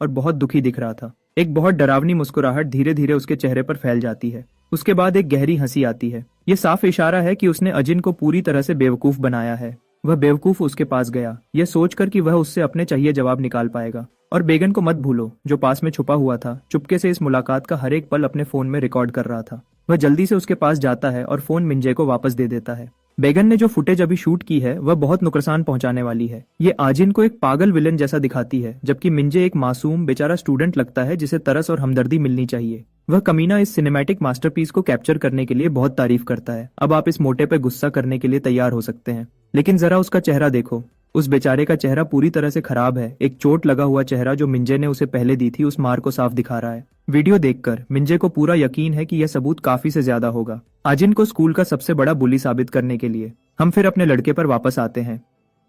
और बहुत दुखी दिख रहा था। एक बहुत डरावनी मुस्कुराहट धीरे धीरे उसके चेहरे पर फैल जाती है। उसके बाद एक गहरी हंसी आती है। ये साफ इशारा है कि उसने अजिन को पूरी तरह से बेवकूफ बनाया है। वह बेवकूफ उसके पास गया, यह सोचकर कि वह उससे अपने चाहिए जवाब निकाल पाएगा। और बेगन को मत भूलो, जो पास में छुपा हुआ था, चुपके से इस मुलाकात का हर एक पल अपने फोन में रिकॉर्ड कर रहा था। वह जल्दी से उसके पास जाता है और फोन मिंजे को वापस दे देता है। बेगन ने जो फुटेज अभी शूट की है वह बहुत नुकसान पहुंचाने वाली है। ये आजिन को एक पागल विलेन जैसा दिखाती है, जबकि मिंजे एक मासूम बेचारा स्टूडेंट लगता है जिसे तरस और हमदर्दी मिलनी चाहिए। वह कमीना इस सिनेमैटिक मास्टरपीस को कैप्चर करने के लिए बहुत तारीफ करता है। अब आप इस मोटे पे गुस्सा करने के लिए तैयार हो सकते हैं, लेकिन जरा उसका चेहरा देखो। उस बेचारे का चेहरा पूरी तरह से खराब है। एक चोट लगा हुआ चेहरा जो मिंजे ने उसे पहले दी थी उस मार को साफ दिखा रहा है। वीडियो देखकर मिंजे को पूरा यकीन है कि यह सबूत काफी से ज्यादा होगा आजिन को स्कूल का सबसे बड़ा बुली साबित करने के लिए। हम फिर अपने लड़के पर वापस आते हैं,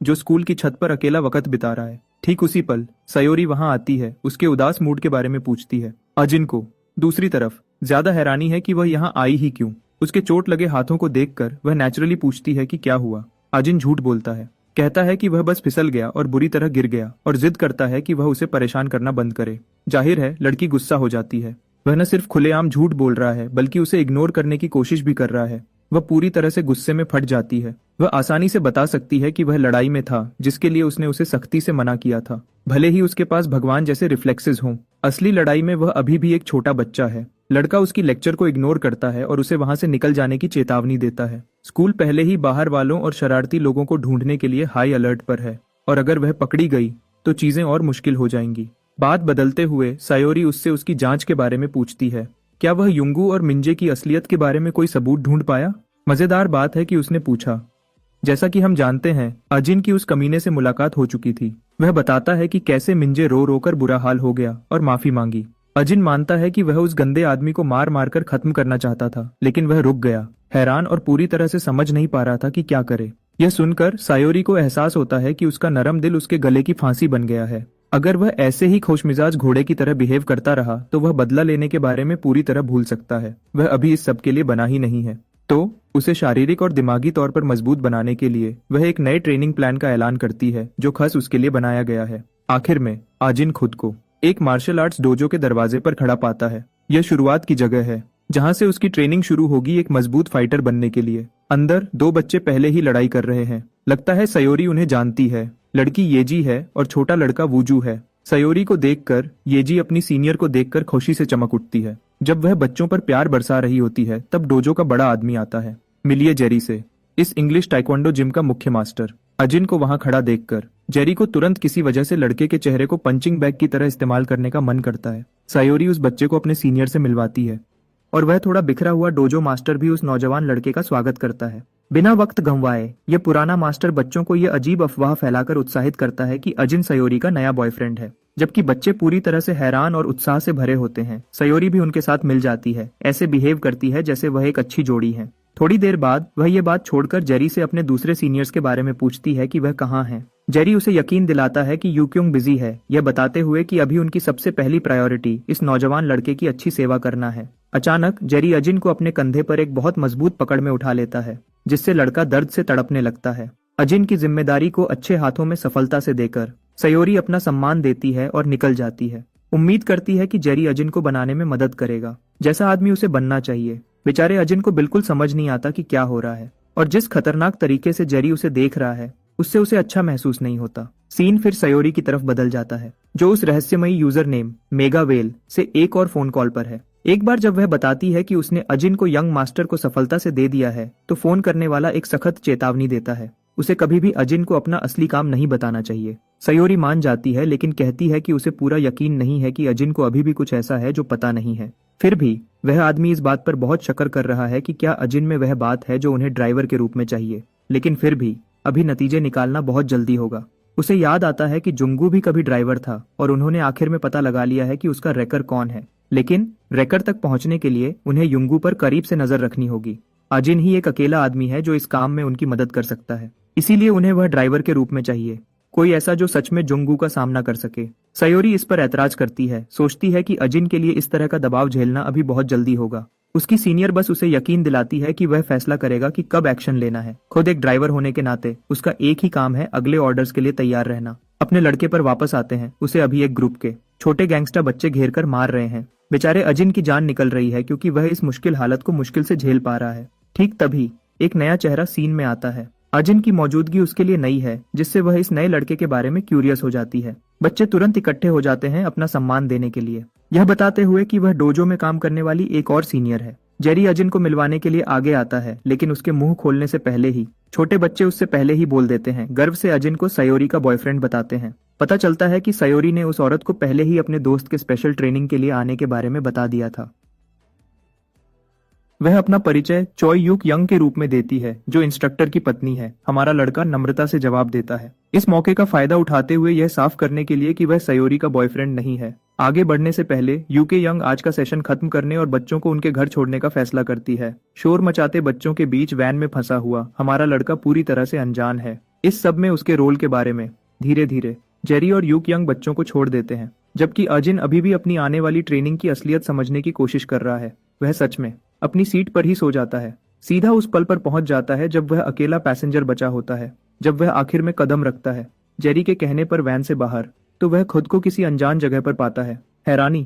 जो स्कूल की छत पर अकेला वक्त बिता रहा है। ठीक उसी पल सयोरी वहां आती है, उसके उदास मूड के बारे में पूछती है अजिन को। दूसरी तरफ ज्यादा हैरानी है कि वह यहाँ आई ही क्यों। उसके चोट लगे हाथों को देखकर वह नेचुरली पूछती है कि क्या हुआ। अजिन झूठ बोलता है, कहता है कि वह बस फिसल गया और बुरी तरह गिर गया, और जिद करता है कि वह उसे परेशान करना बंद करे। जाहिर है लड़की गुस्सा हो जाती है। वह न सिर्फ खुलेआम झूठ बोल रहा है बल्कि उसे इग्नोर करने की कोशिश भी कर रहा है। वह पूरी तरह से गुस्से में फट जाती है। वह आसानी से बता सकती है कि वह लड़ाई में था जिसके लिए उसने उसे सख्ती से मना किया था, भले ही उसके पास भगवान जैसे रिफ्लेक्सेस हों। असली लड़ाई में वह अभी भी एक छोटा बच्चा है। लड़का उसकी लेक्चर को इग्नोर करता है और उसे वहां से निकल जाने की चेतावनी देता है। स्कूल पहले ही बाहर वालों और शरारती लोगों को ढूंढने के लिए हाई अलर्ट पर है, और अगर वह पकड़ी गई तो चीजें और मुश्किल हो जाएंगी। बात बदलते हुए सयोरी उससे उसकी जांच के बारे में पूछती है। क्या वह युंगू और मिंजे की असलियत के बारे में कोई सबूत ढूंढ पाया? मजेदार बात है कि उसने पूछा। जैसा कि हम जानते हैं अजिन की उस कमीने से मुलाकात हो चुकी थी। वह बताता है कि कैसे मिंजे रो रो कर बुरा हाल हो गया और माफी मांगी। अजिन मानता है कि वह उस गंदे आदमी को मार मार कर खत्म करना चाहता था, लेकिन वह रुक गया, हैरान और पूरी तरह से समझ नहीं पा रहा था कि क्या करे। यह सुनकर सयोरी को एहसास होता है कि उसका नरम दिल उसके गले की फांसी बन गया है। अगर वह ऐसे ही खुशमिजाज घोड़े की तरह बिहेव करता रहा तो वह बदला लेने के बारे में पूरी तरह भूल सकता है। वह अभी इस सब के लिए बना ही नहीं है। तो उसे शारीरिक और दिमागी तौर पर मजबूत बनाने के लिए वह एक नए ट्रेनिंग प्लान का ऐलान करती है जो खास उसके लिए बनाया गया है। आखिर में आजिन खुद को एक मार्शल आर्ट्स डोजो के दरवाजे पर खड़ा पाता है। यह शुरुआत की जगह है जहां से उसकी ट्रेनिंग शुरू होगी एक मजबूत फाइटर बनने के लिए। अंदर दो बच्चे पहले ही लड़ाई कर रहे हैं। लगता है सयोरी उन्हें जानती है। लड़की येजी है और छोटा लड़का वूजू है। सयोरी को देखकर येजी अपनी सीनियर को देखकर खुशी से चमक उठती है। जब वह बच्चों पर प्यार बरसा रही होती है तब डोजो का बड़ा आदमी आता है। मिलिए जेरी से, इस इंग्लिश टाइक्वांडो जिम का मुख्य मास्टर। अजिन को वहां खड़ा देखकर जेरी को तुरंत किसी वजह से लड़के के चेहरे को पंचिंग बैग की तरह इस्तेमाल करने का मन करता है। सयोरी उस बच्चे को अपने सीनियर से मिलवाती है और वह थोड़ा बिखरा हुआ डोजो मास्टर भी उस नौजवान लड़के का स्वागत करता है। बिना वक्त गंवाए यह पुराना मास्टर बच्चों को यह अजीब अफवाह फैलाकर उत्साहित करता है कि अजिन सयोरी का नया बॉयफ्रेंड है। जबकि बच्चे पूरी तरह से हैरान और उत्साह से भरे होते हैं। सयोरी भी उनके साथ मिल जाती है, ऐसे बिहेव करती है जैसे वह एक अच्छी जोड़ी है। थोड़ी देर बाद वह ये बात छोड़कर जेरी से अपने दूसरे सीनियर्स के बारे में पूछती है कि वह कहाँ हैं। जेरी उसे यकीन दिलाता है कि यूक्योंग बिजी है, यह बताते हुए कि अभी उनकी सबसे पहली प्रायोरिटी इस नौजवान लड़के की अच्छी सेवा करना है। अचानक जेरी अजिन को अपने कंधे पर एक बहुत मजबूत पकड़ में उठा लेता है, जिससे लड़का दर्द से तड़पने लगता है। अजिन की जिम्मेदारी को अच्छे हाथों में सफलता से देकर सयोरी अपना सम्मान देती है और निकल जाती है। उम्मीद करती है कि जेरी अजिन को बनाने में मदद करेगा, जैसा आदमी उसे बनना चाहिए। बेचारे अजिन को बिल्कुल समझ नहीं आता कि क्या हो रहा है, और जिस खतरनाक तरीके से जेरी उसे देख रहा है उससे उसे अच्छा महसूस नहीं होता। सीन फिर सयोरी की तरफ बदल जाता है, जो उस रहस्यमयी यूजर नेम मेगा वेल से एक और फोन कॉल पर है। एक बार जब वह बताती है कि उसने अजिन को यंग मास्टर को सफलता से दे दिया है तो फोन करने वाला एक सख्त चेतावनी देता है। उसे कभी भी अजिन को अपना असली काम नहीं बताना चाहिए। सयोरी मान जाती है, लेकिन कहती है कि उसे पूरा यकीन नहीं है कि अजिन को अभी भी कुछ ऐसा है जो पता नहीं है। फिर भी वह आदमी इस बात पर बहुत शक्र कर रहा है कि क्या अजिन में वह बात है जो उन्हें ड्राइवर के रूप में चाहिए। लेकिन फिर भी अभी नतीजे निकालना बहुत जल्दी होगा। उसे याद आता है कि जुंगू भी कभी ड्राइवर था और उन्होंने आखिर में पता लगा लिया है कि उसका रेकर कौन है। लेकिन रेकर तक पहुंचने के लिए उन्हें युंगू पर करीब से नजर रखनी होगी। अजिन ही एक अकेला आदमी है जो इस काम में उनकी मदद कर सकता है, इसीलिए उन्हें वह ड्राइवर के रूप में चाहिए, कोई ऐसा जो सच में जुंगू का सामना कर सके। सयोरी इस पर ऐतराज करती है, सोचती है कि अजिन के लिए इस तरह का दबाव झेलना अभी बहुत जल्दी होगा। उसकी सीनियर बस उसे यकीन दिलाती है कि वह फैसला करेगा कि कब एक्शन लेना है। खुद एक ड्राइवर होने के नाते उसका एक ही काम है, अगले ऑर्डर्स के लिए तैयार रहना। अपने लड़के पर वापस आते हैं। उसे अभी एक ग्रुप के छोटे गैंगस्टर बच्चे घेर कर मार रहे हैं। बेचारे अजिन की जान निकल रही है क्योंकि वह इस मुश्किल हालत को मुश्किल से झेल पा रहा है। ठीक तभी एक नया चेहरा सीन में आता है। अजिन की मौजूदगी उसके लिए नई है, जिससे वह इस नए लड़के के बारे में क्यूरियस हो जाती है। बच्चे तुरंत इकट्ठे हो जाते हैं अपना सम्मान देने के लिए, यह बताते हुए कि वह डोजो में काम करने वाली एक और सीनियर है। जेरी अजिन को मिलवाने के लिए आगे आता है, लेकिन उसके मुंह खोलने से पहले ही छोटे बच्चे उससे पहले ही बोल देते हैं। गर्व से अजिन को सयोरी का बॉयफ्रेंड बताते हैं। पता चलता है कि सयोरी ने उस औरत को पहले ही अपने दोस्त के स्पेशल ट्रेनिंग के लिए आने के बारे में बता दिया था। वह अपना परिचय चॉय यूक यंग के रूप में देती है, जो इंस्ट्रक्टर की पत्नी है। हमारा लड़का नम्रता से जवाब देता है, इस मौके का फायदा उठाते हुए यह साफ करने के लिए कि वह सयोरी का बॉयफ्रेंड नहीं है। आगे बढ़ने से पहले यूके यंग आज का सेशन खत्म करने और बच्चों को उनके घर छोड़ने का फैसला करती है। शोर मचाते बच्चों के बीच वैन में फंसा हुआ हमारा लड़का पूरी तरह से अनजान है इस सब में उसके रोल के बारे में। धीरे धीरे जेरी और यूक यंग बच्चों को छोड़ देते हैं, जबकि अजिन अभी भी अपनी आने वाली ट्रेनिंग की असलियत समझने की कोशिश कर रहा है। वह सच में अपनी सीट पर ही सो जाता है। सीधा उस पल पर पहुंच जाता है जब वह अकेला पैसेंजर बचा होता है। जब वह आखिर में कदम रखता है जेरी के कहने पर वैन से बाहर, तो वह खुद को किसी अनजान जगह पर पाता है। हैरानी,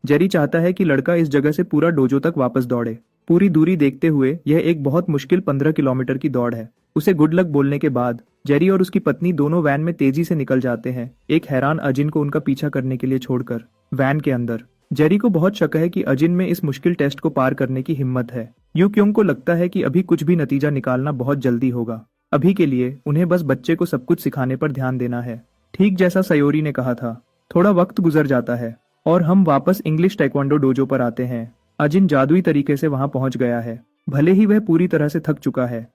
जेरी चाहता है कि लड़का इस जगह से पूरा डोजो तक वापस दौड़े। पूरी दूरी देखते हुए यह एक बहुत मुश्किल 15 किलोमीटर की दौड़ है। उसे गुड लक बोलने के बाद जेरी और उसकी पत्नी दोनों वैन में तेजी से निकल जाते हैं, एक हैरान अजिन को उनका पीछा करने के लिए छोड़कर। वैन के अंदर जेरी को बहुत शक है कि अजिन में इस मुश्किल टेस्ट को पार करने की हिम्मत है। यूक्योंग को लगता है कि अभी कुछ भी नतीजा निकालना बहुत जल्दी होगा। अभी के लिए उन्हें बस बच्चे को सब कुछ सिखाने पर ध्यान देना है। ठीक जैसा सयोरी ने कहा था, थोड़ा वक्त गुजर जाता है और हम वापस इंग्लिश ताइक्वांडो डोजो पर आते हैं। अजिन जादुई तरीके से वहां पहुंच गया है। भले ही वह पूरी तरह से थक चुका है,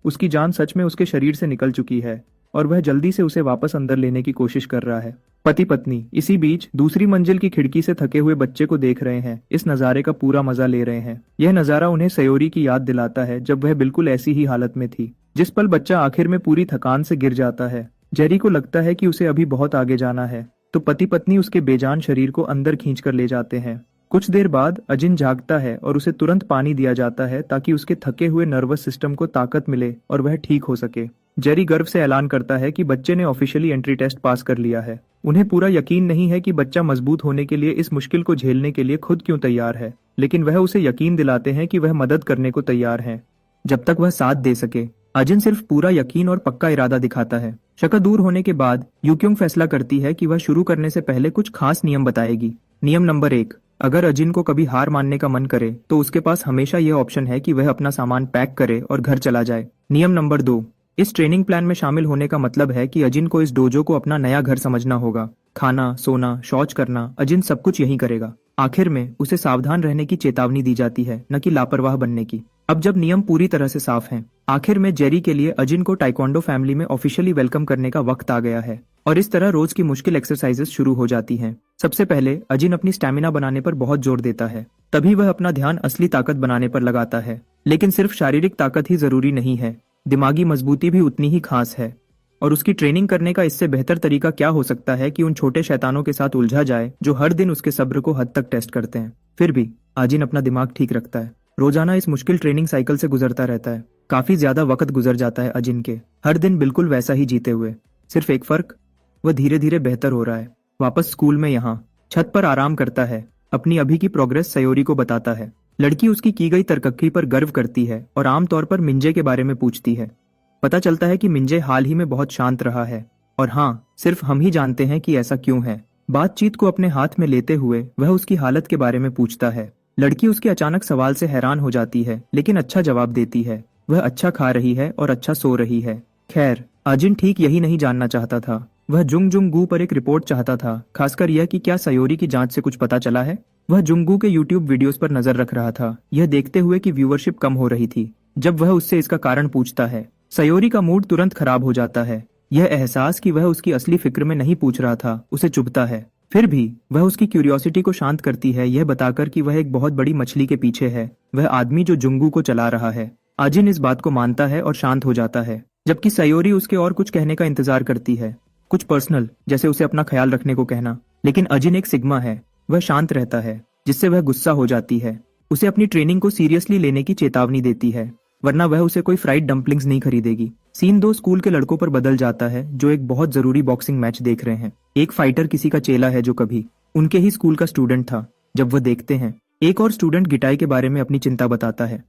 उसकी जान सच में उसके शरीर से निकल चुकी है और वह जल्दी से उसे वापस अंदर लेने की कोशिश कर रहा है। पति पत्नी इसी बीच दूसरी मंजिल की खिड़की से थके हुए बच्चे को देख रहे हैं, इस नज़ारे का पूरा मजा ले रहे हैं। यह नज़ारा उन्हें सयोरी की याद दिलाता है, जब वह बिल्कुल ऐसी ही हालत में थी। जिस पल बच्चा आखिर में पूरी थकान से गिर जाता है, जेरी को लगता है कि उसे अभी बहुत आगे जाना है, तो पति पत्नी उसके बेजान शरीर को अंदर खींच कर ले जाते हैं। कुछ देर बाद अजिन जागता है और उसे तुरंत पानी दिया जाता है ताकि उसके थके हुए नर्वस सिस्टम को ताकत मिले और वह ठीक हो सके। जेरी गर्व से ऐलान करता है कि बच्चे ने ऑफिशियली एंट्री टेस्ट पास कर लिया है। उन्हें पूरा यकीन नहीं है कि बच्चा मजबूत होने के लिए इस मुश्किल को झेलने के लिए खुद क्यों तैयार है, लेकिन वह उसे यकीन दिलाते हैं कि वह मदद करने को तैयार है जब तक वह साथ दे सके। अजिन सिर्फ पूरा यकीन और पक्का इरादा दिखाता है। शक दूर होने के बाद यूक्योंग फैसला करती है कि वह शुरू करने से पहले कुछ खास नियम बताएगी। नियम नंबर 1, अगर अजिन को कभी हार मानने का मन करे तो उसके पास हमेशा यह ऑप्शन है कि वह अपना सामान पैक करे और घर चला जाए। नियम नंबर 2, इस ट्रेनिंग प्लान में शामिल होने का मतलब है कि अजिन को इस डोजो को अपना नया घर समझना होगा। खाना, सोना, शौच करना, अजिन सब कुछ यही करेगा। आखिर में उसे सावधान रहने की चेतावनी दी जाती है, न कि लापरवाह बनने की। अब जब नियम पूरी तरह से साफ हैं, आखिर में जेरी के लिए अजिन को ताइक्वांडो फैमिली में ऑफिशियली वेलकम करने का वक्त आ गया है और इस तरह रोज की मुश्किल एक्सरसाइजेस शुरू हो जाती हैं। सबसे पहले अजिन अपनी स्टैमिना बनाने पर बहुत जोर देता है, तभी वह अपना ध्यान असली ताकत बनाने पर लगाता है। लेकिन सिर्फ शारीरिक ताकत ही जरूरी नहीं है, दिमागी मजबूती भी उतनी ही खास है। और उसकी ट्रेनिंग करने का इससे बेहतर तरीका क्या हो सकता है कि उन छोटे शैतानों के साथ उलझा जाए जो हर दिन उसके सब्र को हद तक टेस्ट करते हैं। फिर भी अजिन अपना दिमाग ठीक रखता है, रोजाना इस मुश्किल ट्रेनिंग साइकिल से गुजरता रहता है। काफी ज्यादा वक्त गुजर जाता है अजिन के, हर दिन बिल्कुल वैसा ही जीते हुए। सिर्फ एक फर्क, वह धीरे धीरे बेहतर हो रहा है। वापस स्कूल में यहाँ छत पर आराम करता है, अपनी अभी की प्रोग्रेस सयोरी को बताता है। लड़की उसकी की गई तरक्की पर गर्व करती है और आमतौर पर मिंजे के बारे में पूछती है। पता चलता है कि मिंजे हाल ही में बहुत शांत रहा है और हाँ, सिर्फ हम ही जानते हैं कि ऐसा क्यों है। बातचीत को अपने हाथ में लेते हुए वह उसकी हालत के बारे में पूछता है। लड़की उसके अचानक सवाल से हैरान हो जाती है, लेकिन अच्छा जवाब देती है। वह अच्छा खा रही है और अच्छा सो रही है। खैर, अजिन ठीक यही नहीं जानना चाहता था। वह जुंगजूंगू पर एक रिपोर्ट चाहता था, खासकर यह कि क्या सयोरी की जांच से कुछ पता चला है। वह जुंगू के यूट्यूब वीडियोस पर नजर रख रहा था, यह देखते हुए कि व्यूअरशिप कम हो रही थी। जब वह उससे इसका कारण पूछता है, सयोरी का मूड तुरंत खराब हो जाता है। यह एहसास कि वह उसकी असली फिक्र में नहीं पूछ रहा था उसे चुभता है। फिर भी वह उसकी क्यूरियोसिटी को शांत करती है, यह बताकर कि वह एक बहुत बड़ी मछली के पीछे है, वह आदमी जो जुंगू को चला रहा है। अजिन इस बात को मानता है और शांत हो जाता है, जबकि सयोरी उसके और कुछ कहने का इंतजार करती है, कुछ पर्सनल, जैसे उसे अपना ख्याल रखने को कहना। लेकिन अजिन एक सिग्मा है, वह शांत रहता है, जिससे वह गुस्सा हो जाती है। उसे अपनी ट्रेनिंग को सीरियसली लेने की चेतावनी देती है, वरना वह उसे कोई फ्राइड डम्पलिंग्स नहीं खरीदेगी। सीन 2 स्कूल के लड़कों पर बदल जाता है जो एक बहुत जरूरी बॉक्सिंग मैच देख रहे हैं। एक फाइटर किसी का चेला है जो कभी उनके ही स्कूल का स्टूडेंट था। जब वह देखते हैं, एक और स्टूडेंट गिटाई के बारे में अपनी चिंता बताता है।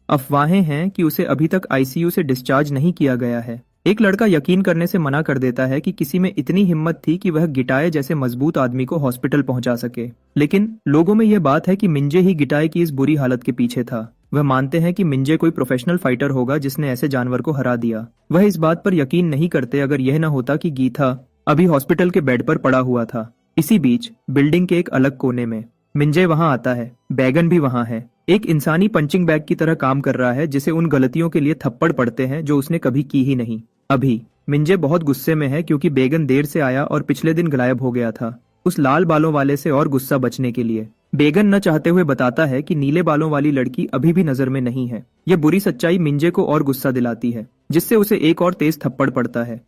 अफवाहें हैं कि उसे अभी तक आईसीयू से डिस्चार्ज नहीं किया गया है। एक लड़का यकीन करने से मना कर देता है कि किसी में इतनी हिम्मत थी कि वह गिटाई जैसे मजबूत आदमी को हॉस्पिटल पहुंचा सके। लेकिन लोगों में यह बात है कि मिंजे ही गिटाई की इस बुरी हालत के पीछे था। वह मानते हैं कि मिंजे कोई प्रोफेशनल फाइटर होगा जिसने ऐसे जानवर को हरा दिया। वह इस बात पर यकीन नहीं करते अगर यह न होता कि गीथा अभी हॉस्पिटल के बेड पर पड़ा हुआ था। इसी बीच बिल्डिंग के एक अलग कोने में मिंजे वहां आता है। बैगन भी वहां है। एक इंसानी पंचिंग बैग की तरह काम कर रहा है जिसे उन गलतियों के लिए थप्पड़ पड़ते हैं जो उसने कभी की ही नहीं। अभी मिंजे बहुत गुस्से में है क्योंकि बैगन देर से आया और पिछले दिन गायब हो गया था। उस लाल बालों वाले से और गुस्सा बचने के लिए बैगन न चाहते हुए बताता है कि नीले बालों वाली लड़की अभी भी नजर में नहीं है। यह बुरी सच्चाई मिंजे को और गुस्सा दिलाती है, जिससे उसे एक और तेज थप्पड़ पड़ता है।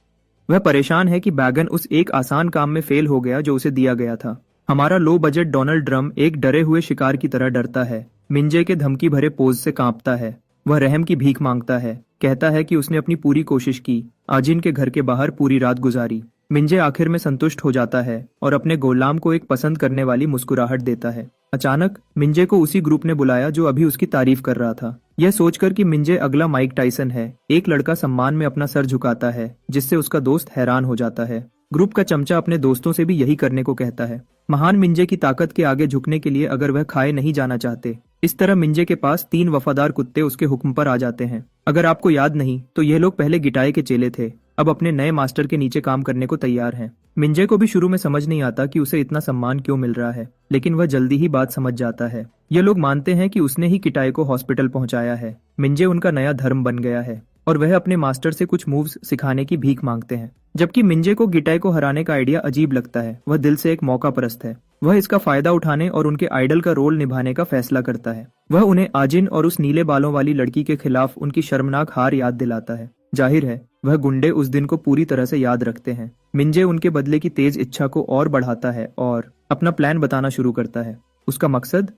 वह परेशान है कि बैगन उस एक आसान काम में फेल हो गया जो उसे दिया गया था। हमारा लो बजट डोनाल्ड ड्रम एक डरे हुए शिकार की तरह डरता है। मिंजे के धमकी भरे पोज से कांपता है। वह रहम की भीख मांगता है, कहता है कि उसने अपनी पूरी कोशिश की, आजिन के घर के बाहर पूरी रात गुजारी। मिंजे आखिर में संतुष्ट हो जाता है और अपने गोलाम को एक पसंद करने वाली मुस्कुराहट देता है। अचानक मिंजे को उसी ग्रुप ने बुलाया जो अभी उसकी तारीफ कर रहा था। यह सोचकर कि मिंजे अगला माइक टाइसन है, एक लड़का सम्मान में अपना सर झुकाता है, जिससे उसका दोस्त हैरान हो जाता है। ग्रुप का चमचा अपने दोस्तों से भी यही करने को कहता है। महान मिंजे की ताकत के आगे झुकने के लिए अगर वह खाए नहीं जाना चाहते। इस तरह मिंजे के पास 3 वफादार कुत्ते उसके हुक्म पर आ जाते हैं। अगर आपको याद नहीं तो यह लोग पहले गिटाई के चेले थे, अब अपने नए मास्टर के नीचे काम करने को तैयार हैं। मिंजे को भी शुरू में समझ नहीं आता कि उसे इतना सम्मान क्यों मिल रहा है, लेकिन वह जल्दी ही बात समझ जाता है। ये लोग मानते हैं कि उसने ही गिटाई को हॉस्पिटल पहुंचाया है। मिंजे उनका नया धर्म बन गया है और वह अपने मास्टर से कुछ मूव्स सिखाने की भीख मांगते हैं। जबकि मिंजे को गिटाई को हराने का आइडिया अजीब लगता है। वह दिल से एक मौका परस्त है। वह इसका फायदा उठाने और उनके आइडल का रोल निभाने का फैसला करता है। वह उन्हें आजिन और उस नीले बालों वाली लड़की के खिलाफ उनकी शर्मनाक हार याद दिलाता है। जाहिर है वह गुंडे उस दिन को पूरी तरह से याद रखते हैं। मिंजे उनके बदले की तेज इच्छा को और बढ़ाता है और अपना प्लान बताना शुरू करता है। उसका मकसद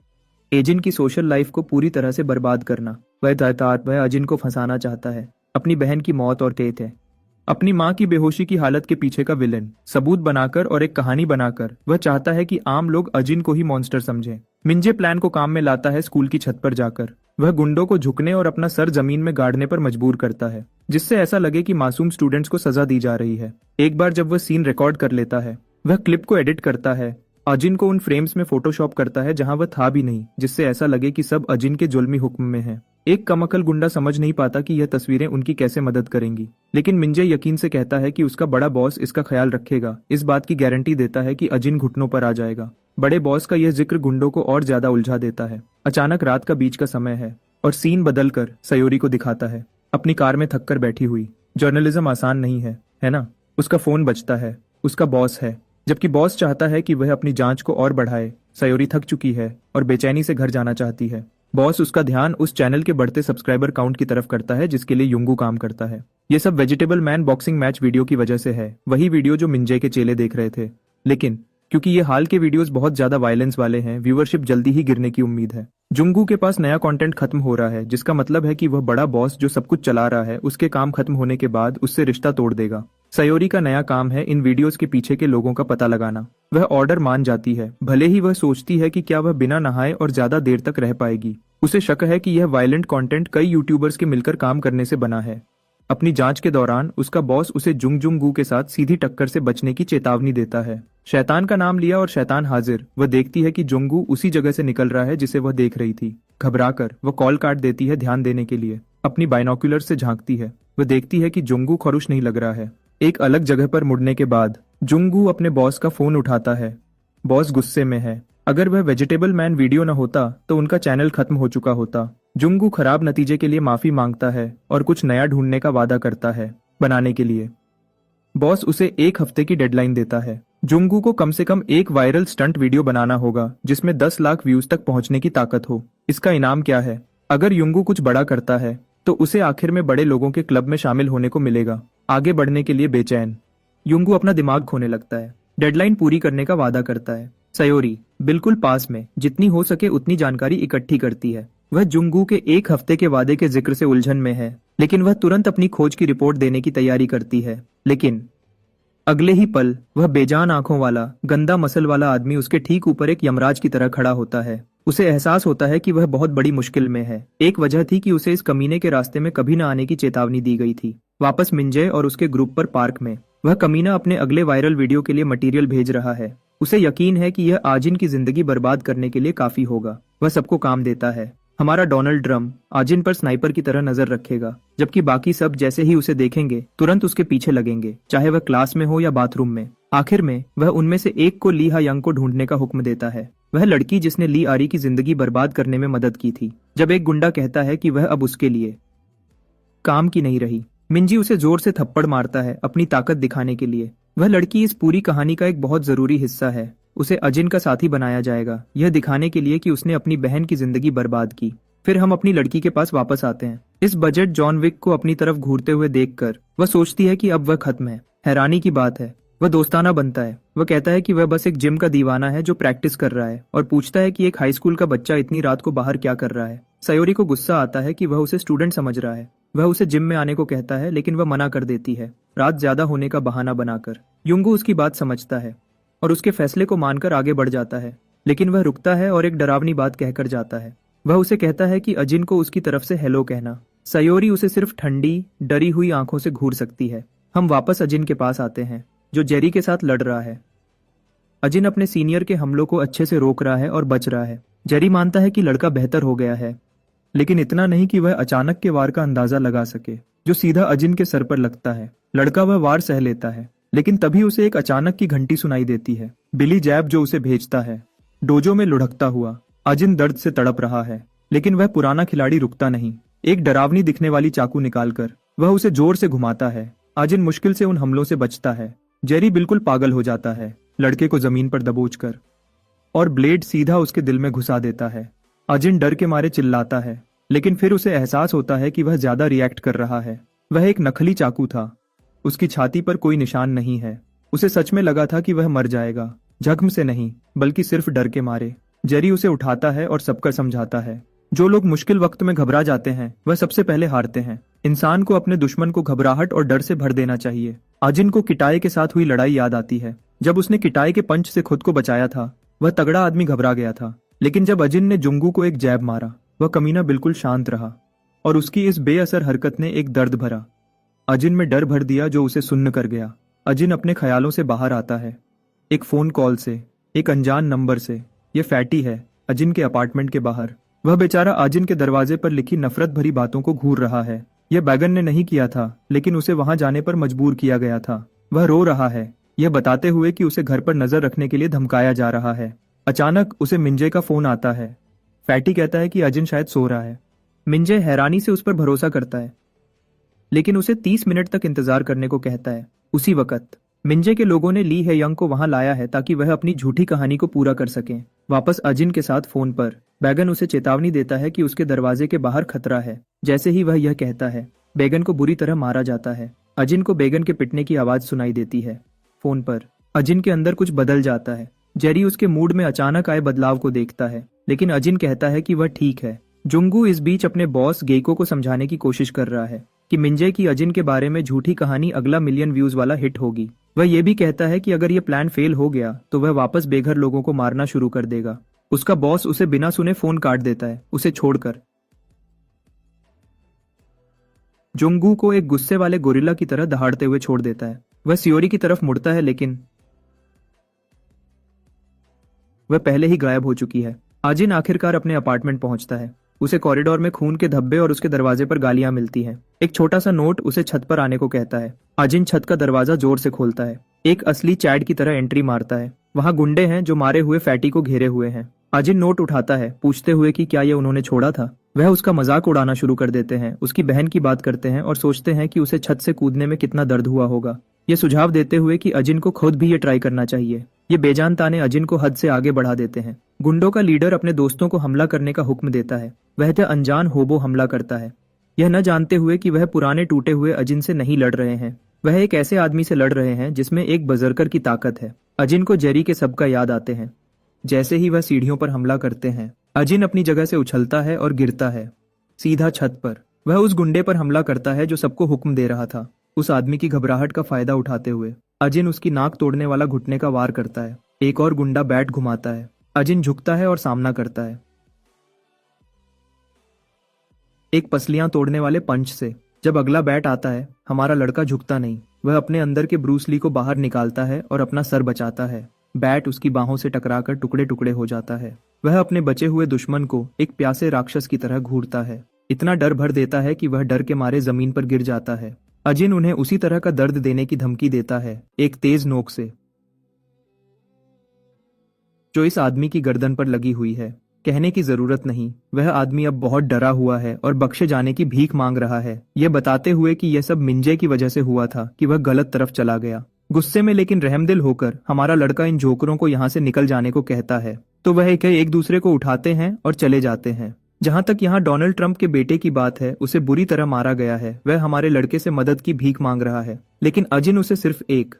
एजिन की सोशल लाइफ को पूरी तरह से बर्बाद करना। वह अजिन को फंसाना चाहता है। अपनी बहन की मौत और टेथ है अपनी माँ की बेहोशी की हालत के पीछे का विलेन सबूत बनाकर और एक कहानी बनाकर वह चाहता है कि आम लोग अजिन को ही मॉन्स्टर समझें। मिंजे प्लान को काम में लाता है। स्कूल की छत पर जाकर वह गुंडों को झुकने और अपना सर जमीन में गाड़ने पर मजबूर करता है, जिससे ऐसा लगे कि मासूम स्टूडेंट्स को सजा दी जा रही है। एक बार जब वह सीन रिकॉर्ड कर लेता है, वह क्लिप को एडिट करता है, अजिन को उन फ्रेम्स में फोटोशॉप करता है जहां वह था भी नहीं, जिससे ऐसा लगे कि सब अजिन के जुल्मी हुक्म में है। एक कमअकल गुंडा समझ नहीं पाता कि यह तस्वीरें उनकी कैसे मदद करेंगी, लेकिन मिंजे यकीन से कहता है कि उसका बड़ा बॉस इसका ख्याल रखेगा। इस बात की गारंटी देता है कि अजिन घुटनों पर आ जाएगा। बड़े बॉस का यह जिक्र गुंडों को और ज्यादा उलझा देता है। अचानक रात का बीच का समय है और सीन बदलकर सयोरी को दिखाता है, अपनी कार में थक कर बैठी हुई। जर्नलिज्म आसान नहीं है ना? उसका फोन बजता है। उसका बॉस है, जबकि बॉस चाहता है कि वह अपनी जांच को और बढ़ाए। सयोरी थक चुकी है और बेचैनी से घर जाना चाहती है। बॉस उसका ध्यान उस चैनल के बढ़ते सब्सक्राइबर काउंट की तरफ करता है जिसके लिए युंगू काम करता है। ये सब vegetable man boxing match video की वजह से है, वही वीडियो जो मिंजे के चेले देख रहे थे। लेकिन क्योंकि ये हाल के वीडियोस बहुत ज्यादा वायलेंस वाले हैं, व्यूअरशिप जल्दी ही गिरने की उम्मीद है। जुंगू के पास नया कंटेंट खत्म हो रहा है, जिसका मतलब है कि वह बड़ा बॉस जो सब कुछ चला रहा है उसके काम खत्म होने के बाद उससे रिश्ता तोड़ देगा। सयोरी का नया काम है इन वीडियोस के पीछे के लोगों का पता लगाना। वह ऑर्डर मान जाती है, भले ही वह सोचती है कि क्या वह बिना नहाए और ज्यादा देर तक रह पाएगी। उसे शक है कि यह वायलेंट कंटेंट कई यूट्यूबर्स के मिलकर काम करने से बना है। अपनी जांच के दौरान उसका बॉस उसे जुंगजुंगू के साथ सीधी टक्कर से बचने की चेतावनी देता है। शैतान का नाम लिया और शैतान हाजिर। वह देखती है कि जुंगू उसी जगह से निकल रहा है जिसे वह देख रही थी। घबराकर वह कॉल काट देती है ध्यान देने के लिए। अपनी बाइनोक्यूलर से झांकती है। वह देखती है कि जुंगू खुश नहीं लग रहा है। एक अलग जगह पर मुड़ने के बाद जुंगू अपने बॉस का फोन उठाता है। बॉस गुस्से में है। अगर वह वेजिटेबल मैन वीडियो न होता तो उनका चैनल खत्म हो चुका होता। जुंगू खराब नतीजे के लिए माफी मांगता है और कुछ नया ढूंढने का वादा करता है बनाने के लिए। बॉस उसे 1 हफ्ते की डेडलाइन देता है। जुंगू को कम से कम एक वायरल स्टंट वीडियो बनाना होगा जिसमें 10 लाख व्यूज तक पहुंचने की ताकत हो। इसका इनाम क्या है? अगर युंगू कुछ बड़ा करता है तो उसे आखिर में बड़े लोगों के क्लब में शामिल होने को मिलेगा। आगे बढ़ने के लिए बेचैन युंगू अपना दिमाग खोने लगता है। डेडलाइन पूरी करने का वादा करता है। सयोरी बिल्कुल पास में जितनी हो सके उतनी जानकारी इकट्ठी करती है। वह जुंगू के 1 हफ्ते के वादे के जिक्र से उलझन में है, लेकिन वह तुरंत अपनी खोज की रिपोर्ट देने की तैयारी करती है। लेकिन अगले ही पल वह बेजान आंखों वाला गंदा मसल वाला आदमी उसके ठीक ऊपर एक यमराज की तरह खड़ा होता है। उसे एहसास होता है कि वह बहुत बड़ी मुश्किल में है। एक वजह थी कि उसे इस कमीने के रास्ते में कभी न आने की चेतावनी दी गई थी। वापस मिंजय और उसके ग्रुप पर पार्क में वह कमीना अपने अगले वायरल वीडियो के लिए मटेरियल भेज रहा है। उसे यकीन है कि यह आजिन की जिंदगी बर्बाद करने के लिए काफी होगा। वह सबको काम देता है। हमारा डोनाल्ड ड्रम आजिन पर स्नाइपर की तरह नजर रखेगा, जबकि बाकी सब जैसे ही उसे देखेंगे तुरंत उसके पीछे लगेंगे, चाहे वह क्लास में हो या बाथरूम में। आखिर में वह उनमें से एक को ली हायांग को ढूंढने का हुक्म देता है। वह लड़की जिसने ली आरी की जिंदगी बर्बाद करने में मदद की थी। जब एक गुंडा कहता है कि वह अब उसके लिए काम की नहीं रही, मिंजी उसे जोर से थप्पड़ मारता है अपनी ताकत दिखाने के लिए। वह लड़की इस पूरी कहानी का एक बहुत जरूरी हिस्सा है। उसे अजिन का साथी बनाया जाएगा, यह दिखाने के लिए कि उसने अपनी बहन की जिंदगी बर्बाद की। फिर हम अपनी लड़की के पास वापस आते हैं। इस बजट जॉन विक को अपनी तरफ घूरते हुए देखकर वह सोचती है कि अब वह खत्म है। हैरानी की बात है, वह दोस्ताना बनता है। वह कहता है कि वह बस एक जिम का दीवाना है जो प्रैक्टिस कर रहा है, और पूछता है कि एक हाई स्कूल का बच्चा इतनी रात को बाहर क्या कर रहा है। सयोरी को गुस्सा आता है कि वह उसे स्टूडेंट समझ रहा है। वह उसे जिम में आने को कहता है, लेकिन वह मना कर देती है, रात ज्यादा होने का बहाना बनाकर। युंगू उसकी बात समझता है और उसके फैसले को मानकर आगे बढ़ जाता है, लेकिन वह रुकता है और एक डरावनी बात कहकर जाता है। वह उसे कहता है कि अजिन को उसकी तरफ से हेलो कहना। सयोरी उसे सिर्फ ठंडी डरी हुई आंखों से घूर सकती है। हम वापस अजिन के पास आते हैं, जो जेरी के साथ लड़ रहा है। अजिन अपने सीनियर के हमलों को अच्छे से रोक रहा है और बच रहा है। जेरी मानता है कि लड़का बेहतर हो गया है, लेकिन इतना नहीं कि वह अचानक के वार का अंदाजा लगा सके जो सीधा अजिन के सर पर लगता है। लड़का वह वार सह लेता है, लेकिन तभी उसे एक अचानक की घंटी सुनाई देती है। बिली जैब जो उसे भेजता है। डोजो में लुढ़कता हुआ अजिन दर्द से तड़प रहा है, लेकिन वह पुराना खिलाड़ी रुकता नहीं। एक डरावनी दिखने वाली चाकू निकालकर वह उसे जोर से घुमाता है। अजिन मुश्किल से उन हमलों से बचता है। जेरी बिल्कुल पागल हो जाता है लड़के को जमीन पर दबोचकर, और ब्लेड सीधा उसके दिल में घुसा देता है। अजिन डर के मारे चिल्लाता है, लेकिन फिर उसे एहसास होता है कि वह ज्यादा रिएक्ट कर रहा है। वह एक नकली चाकू था। उसकी छाती पर कोई निशान नहीं है। उसे सच में लगा था कि वह मर जाएगा, जख्म से नहीं बल्कि सिर्फ डर के मारे। जेरी उसे उठाता है और सबकर समझाता है, जो लोग मुश्किल वक्त में घबरा जाते हैं वह सबसे पहले हारते हैं। इंसान को अपने दुश्मन को घबराहट और डर से भर देना चाहिए। अजिन को किटाई के साथ हुई लड़ाई याद आती है। जब उसने किटाई के पंच से खुद को बचाया था, वह तगड़ा आदमी घबरा गया था, लेकिन जब अजिन ने जुंगू को एक जैब मारा, वह कमीना बिल्कुल शांत रहा, और उसकी इस बेअसर हरकत ने एक दर्द भरा अजिन में डर भर दिया जो उसे सुन्न कर गया। अजिन अपने ख्यालों से बाहर आता है, एक फोन कॉल से, एक अनजान नंबर से। यह फैटी है, अजिन के अपार्टमेंट के बाहर। वह बेचारा अजिन के दरवाजे पर लिखी नफरत भरी बातों को घूर रहा है। यह बैगन ने नहीं किया था, लेकिन उसे वहां जाने पर मजबूर किया गया था। वह रो रहा है, यह बताते हुए कि उसे घर पर नजर रखने के लिए धमकाया जा रहा है। अचानक उसे मिंजे का फोन आता है। फैटी कहता है कि अजिन शायद सो रहा है। मिंजे हैरानी से उस पर भरोसा करता है, लेकिन उसे 30 मिनट तक इंतजार करने को कहता है। उसी वक्त मिंजे के लोगों ने ली हेयंग को वहां लाया है ताकि वह अपनी झूठी कहानी को पूरा कर सकें। वापस अजिन के साथ फोन पर बैगन उसे चेतावनी देता है कि उसके दरवाजे के बाहर खतरा है। जैसे ही वह यह कहता है, बैगन को बुरी तरह मारा जाता है। अजिन को बैगन के पिटने की आवाज सुनाई देती है। फोन पर अजिन के अंदर कुछ बदल जाता है। जेरी उसके मूड में अचानक आए बदलाव को देखता है, लेकिन अजिन कहता है कि वह ठीक है। जुंगू इस बीच अपने बॉस गेको को समझाने की कोशिश कर रहा है कि मिंजे की अजिन के बारे में झूठी कहानी अगला मिलियन व्यूज वाला हिट होगी। वह यह भी कहता है कि अगर यह प्लान फेल हो गया तो वह वापस बेघर लोगों को मारना शुरू कर देगा। उसका बॉस उसे बिना सुने फोन काट देता है, उसे छोड़कर। जुंगू को एक गुस्से वाले गोरिल्ला की तरह दहाड़ते हुए छोड़ देता है। वह सियोरी की तरफ मुड़ता है, लेकिन वह पहले ही गायब हो चुकी है। अजिन आखिरकार अपने अपार्टमेंट पहुंचता है। उसे कॉरिडोर में खून के धब्बे और उसके दरवाजे पर गालियां मिलती हैं। एक छोटा सा नोट उसे छत पर आने को कहता है। अजिन छत का दरवाजा जोर से खोलता है, एक असली चैड की तरह एंट्री मारता है। वहां गुंडे हैं जो मारे हुए फैटी को घेरे हुए हैं। अजिन नोट उठाता है, पूछते हुए कि क्या ये उन्होंने छोड़ा था। वह उसका मजाक उड़ाना शुरू कर देते हैं, उसकी बहन की बात करते हैं और सोचते हैं कि उसे छत से कूदने में कितना दर्द हुआ होगा। ये सुझाव देते हुए कि अजिन को खुद भी ये ट्राई करना चाहिए। ये बेजान ताने अजिन को हद से आगे बढ़ा देते हैं। गुंडों का लीडर अपने दोस्तों को हमला करने का हुक्म देता है। वह अनजान होबो हमला करता है, यह न जानते हुए कि वह पुराने टूटे हुए अजिन से नहीं लड़ रहे हैं। वह एक ऐसे आदमी से लड़ रहे हैं जिसमें एक बजरकर की ताकत है। अजिन को जेरी के सबका याद आते हैं। जैसे ही वह सीढ़ियों पर हमला करते हैं, अजिन अपनी जगह से उछलता है और गिरता है, सीधा छत पर। वह उस गुंडे पर हमला करता है जो सबको हुक्म दे रहा था। उस आदमी की घबराहट का फायदा उठाते हुए अजिन उसकी नाक तोड़ने वाला घुटने का वार करता है। एक और गुंडा बैट घुमाता है। अजिन झुकता है और सामना करता है एक पसलियां तोड़ने वाले पंच से। जब अगला बैट आता है, हमारा लड़का झुकता नहीं। वह अपने अंदर के ब्रूस ली को बाहर निकालता है और अपना सर बचाता है। बैट उसकी बाहों से टकराकर टुकड़े टुकड़े हो जाता है। वह अपने बचे हुए दुश्मन को एक प्यासे राक्षस की तरह घूरता है। इतना डर भर देता है कि वह डर के मारे जमीन पर गिर जाता है। अजिन उन्हें उसी तरह का दर्द देने की धमकी देता है, एक तेज नोक से, जो इस आदमी की गर्दन पर लगी हुई है। कहने की जरूरत नहीं, वह आदमी अब बहुत डरा हुआ है और बख्शे जाने की भीख मांग रहा है, यह बताते हुए कि यह सब मिंजे की वजह से हुआ था कि वह गलत तरफ चला गया। गुस्से में लेकिन रहमदिल होकर हमारा लड़का इन जोकरों को यहाँ से निकल जाने को कहता है, तो वह एक दूसरे को उठाते हैं और चले जाते हैं। जहां तक यहाँ डोनाल्ड ट्रंप के बेटे की बात है, उसे बुरी तरह मारा गया है। वह हमारे लड़के से मदद की भीख मांग रहा है, लेकिन अजिन उसे सिर्फ एक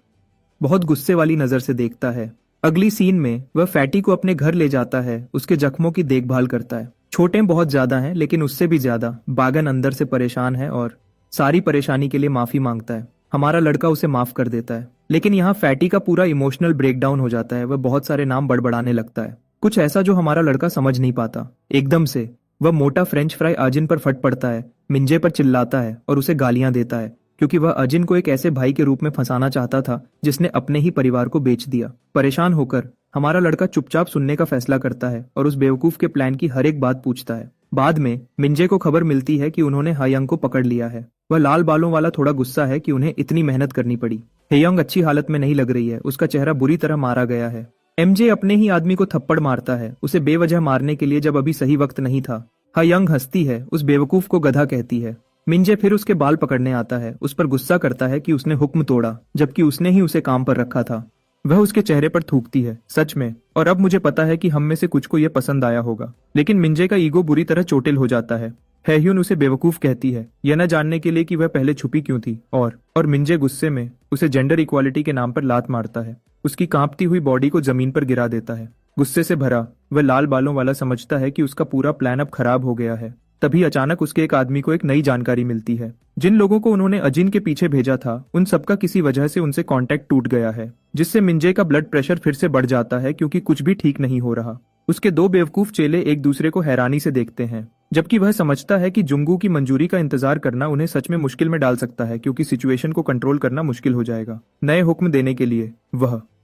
बहुत गुस्से वाली नजर से देखता है। अगली सीन में वह फैटी को अपने घर ले जाता है, उसके जख्मों की देखभाल करता है। छोटे बहुत ज्यादा हैं, लेकिन उससे भी ज्यादा बागन अंदर से परेशान है और सारी परेशानी के लिए माफी मांगता है। हमारा लड़का उसे माफ कर देता है, लेकिन यहाँ फैटी का पूरा इमोशनल ब्रेकडाउन हो जाता है। वह बहुत सारे नाम बड़बड़ाने लगता है, कुछ ऐसा जो हमारा लड़का समझ नहीं पाता। एकदम से वह मोटा फ्रेंच फ्राई अजिन पर फट पड़ता है, मिंजे पर चिल्लाता है और उसे गालियां देता है, क्योंकि वह अजिन को एक ऐसे भाई के रूप में फंसाना चाहता था जिसने अपने ही परिवार को बेच दिया। परेशान होकर हमारा लड़का चुपचाप सुनने का फैसला करता है और उस बेवकूफ के प्लान की हर एक बात पूछता है। बाद में मिंजे को खबर मिलती है कि उन्होंने हायंग को पकड़ लिया है। वह लाल बालों वाला थोड़ा गुस्सा है कि उन्हें इतनी मेहनत करनी पड़ी। हेयोंग अच्छी हालत में नहीं लग रही है, उसका चेहरा बुरी तरह मारा गया है। एमजे अपने ही आदमी को थप्पड़ मारता है, उसे बेवजह मारने के लिए, जब अभी सही वक्त नहीं था। हायंग हंसती है, उस बेवकूफ को गधा कहती है। मिंजे फिर उसके बाल पकड़ने आता है, उस पर गुस्सा करता है कि उसने हुक्म तोड़ा, जबकि उसने ही उसे काम पर रखा था। वह उसके चेहरे पर थूकती है, सच में। और अब मुझे पता है कि हम में से कुछ को यह पसंद आया होगा, लेकिन मिंजे का ईगो बुरी तरह चोटिल हो जाता है। हैह्यून उसे बेवकूफ कहती है, यह न जानने के लिए कि वह पहले छुपी क्यों थी। और मिंजे गुस्से में उसे जेंडर इक्वालिटी के नाम पर लात मारता है, उसकी कांपती हुई बॉडी को जमीन पर गिरा देता है। गुस्से से भरा वह लाल बालों वाला समझता है कि उसका पूरा प्लान अब खराब हो गया है। तभी अचानक उसके एक आदमी को एक नई जानकारी मिलती है। जिन लोगों को उन्होंने अजिन के पीछे भेजा था, उन सबका किसी वजह से उनसे कांटेक्ट टूट गया है, जिससे मिंजे का ब्लड प्रेशर फिर से बढ़ जाता है, क्योंकि कुछ भी ठीक नहीं हो रहा। उसके दो बेवकूफ चेले एक दूसरे को हैरानी से देखते हैं, जबकि वह समझता है कि जुंगू की मंजूरी का इंतजार करना उन्हें सच में मुश्किल में डाल सकता है, क्योंकि सिचुएशन को कंट्रोल करना मुश्किल हो जाएगा। नए हुक्म देने के लिए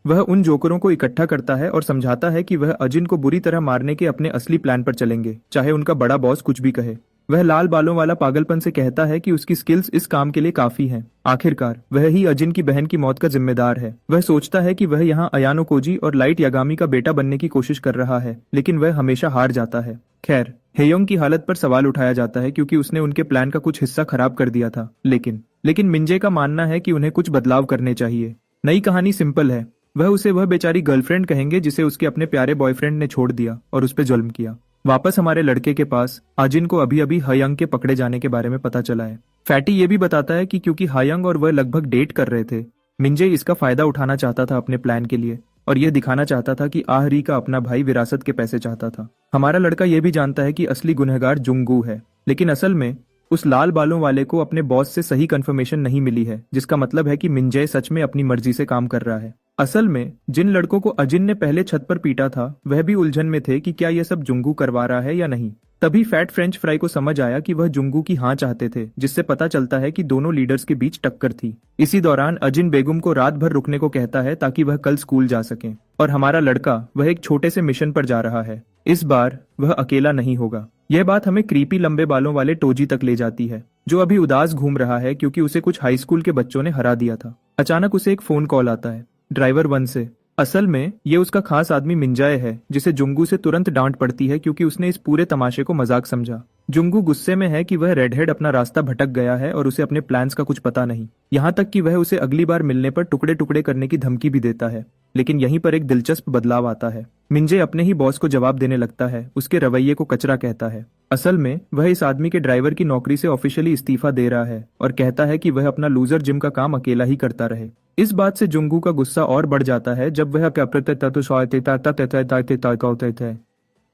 वह उन जोकरों को इकट्ठा करता है और समझाता है कि वह अजिन को बुरी तरह मारने के अपने असली प्लान पर चलेंगे, चाहे उनका बड़ा बॉस कुछ भी कहे। वह लाल बालों वाला पागलपन से कहता है कि उसकी स्किल्स इस काम के लिए काफी हैं। आखिरकार वह ही अजिन की बहन की मौत का जिम्मेदार है। वह सोचता है कि वह यहाँ अयानो कोजी और लाइट यागामी का बेटा बनने की कोशिश कर रहा है, लेकिन वह हमेशा हार जाता है। खैर, हेयोंग की हालत पर सवाल उठाया जाता है, क्योंकि उसने उनके प्लान का कुछ हिस्सा खराब कर दिया था। लेकिन मिंजे का मानना है कि उन्हें कुछ बदलाव करने चाहिए। नई कहानी सिंपल है, वह बेचारी गर्लफ्रेंड कहेंगे जिसे उसके अपने प्यारे बॉयफ्रेंड ने छोड़ दिया और उस पर जुल्म किया। वापस हमारे लड़के के पास अजिन को अभी अभी हायंग के पकड़े जाने के बारे में पता चला है। फैटी ये भी बताता है कि क्योंकि हायंग और वह लगभग डेट कर रहे थे, मिंजे इसका फायदा उठाना चाहता था अपने प्लान के लिए, और यह दिखाना चाहता था कि आहरी का अपना भाई विरासत के पैसे चाहता था। हमारा लड़का यह भी जानता है कि असली गुनहगार जुंगू है, लेकिन असल में उस लाल बालों वाले को अपने बॉस से सही कंफर्मेशन नहीं मिली है, जिसका मतलब है कि मिंजे सच में अपनी मर्जी से काम कर रहा है। असल में जिन लड़कों को अजिन ने पहले छत पर पीटा था, वह भी उलझन में थे कि क्या यह सब जुंगू करवा रहा है या नहीं। तभी फैट फ्रेंच फ्राई को समझ आया कि वह जुंगू की हाँ चाहते थे, जिससे पता चलता है कि दोनों लीडर्स के बीच टक्कर थी। इसी दौरान अजिन बेगम को रात भर रुकने को कहता है ताकि वह कल स्कूल जा सके, और हमारा लड़का वह एक छोटे से मिशन पर जा रहा है। इस बार वह अकेला नहीं होगा। यह बात हमें क्रीपी लंबे बालों वाले टोजी तक ले जाती है, जो अभी उदास घूम रहा है क्योंकि उसे कुछ हाई स्कूल के बच्चों ने हरा दिया था। अचानक उसे एक फोन कॉल आता है ड्राइवर 1 से। असल में ये उसका खास आदमी मिंजाए है, जिसे जुंगू से तुरंत डांट पड़ती है क्योंकि उसने इस पूरे तमाशे को मजाक समझा। जुंगू गुस्से में है कि वह रेडहेड अपना रास्ता भटक गया है और उसे अपने प्लान्स का कुछ पता नहीं। यहाँ तक कि वह उसे अगली बार मिलने पर टुकड़े टुकड़े करने की धमकी भी देता है। लेकिन यहीं पर एक दिलचस्प बदलाव आता है। मिंजे अपने ही बॉस को जवाब देने लगता है, उसके रवैये को कचरा कहता है। असल में वह इस आदमी के ड्राइवर की नौकरी से ऑफिशियली इस्तीफा दे रहा है और कहता है कि वह अपना लूजर जिम का काम अकेला ही करता रहे। इस बात से जुंगू का गुस्सा और बढ़ जाता है जब वह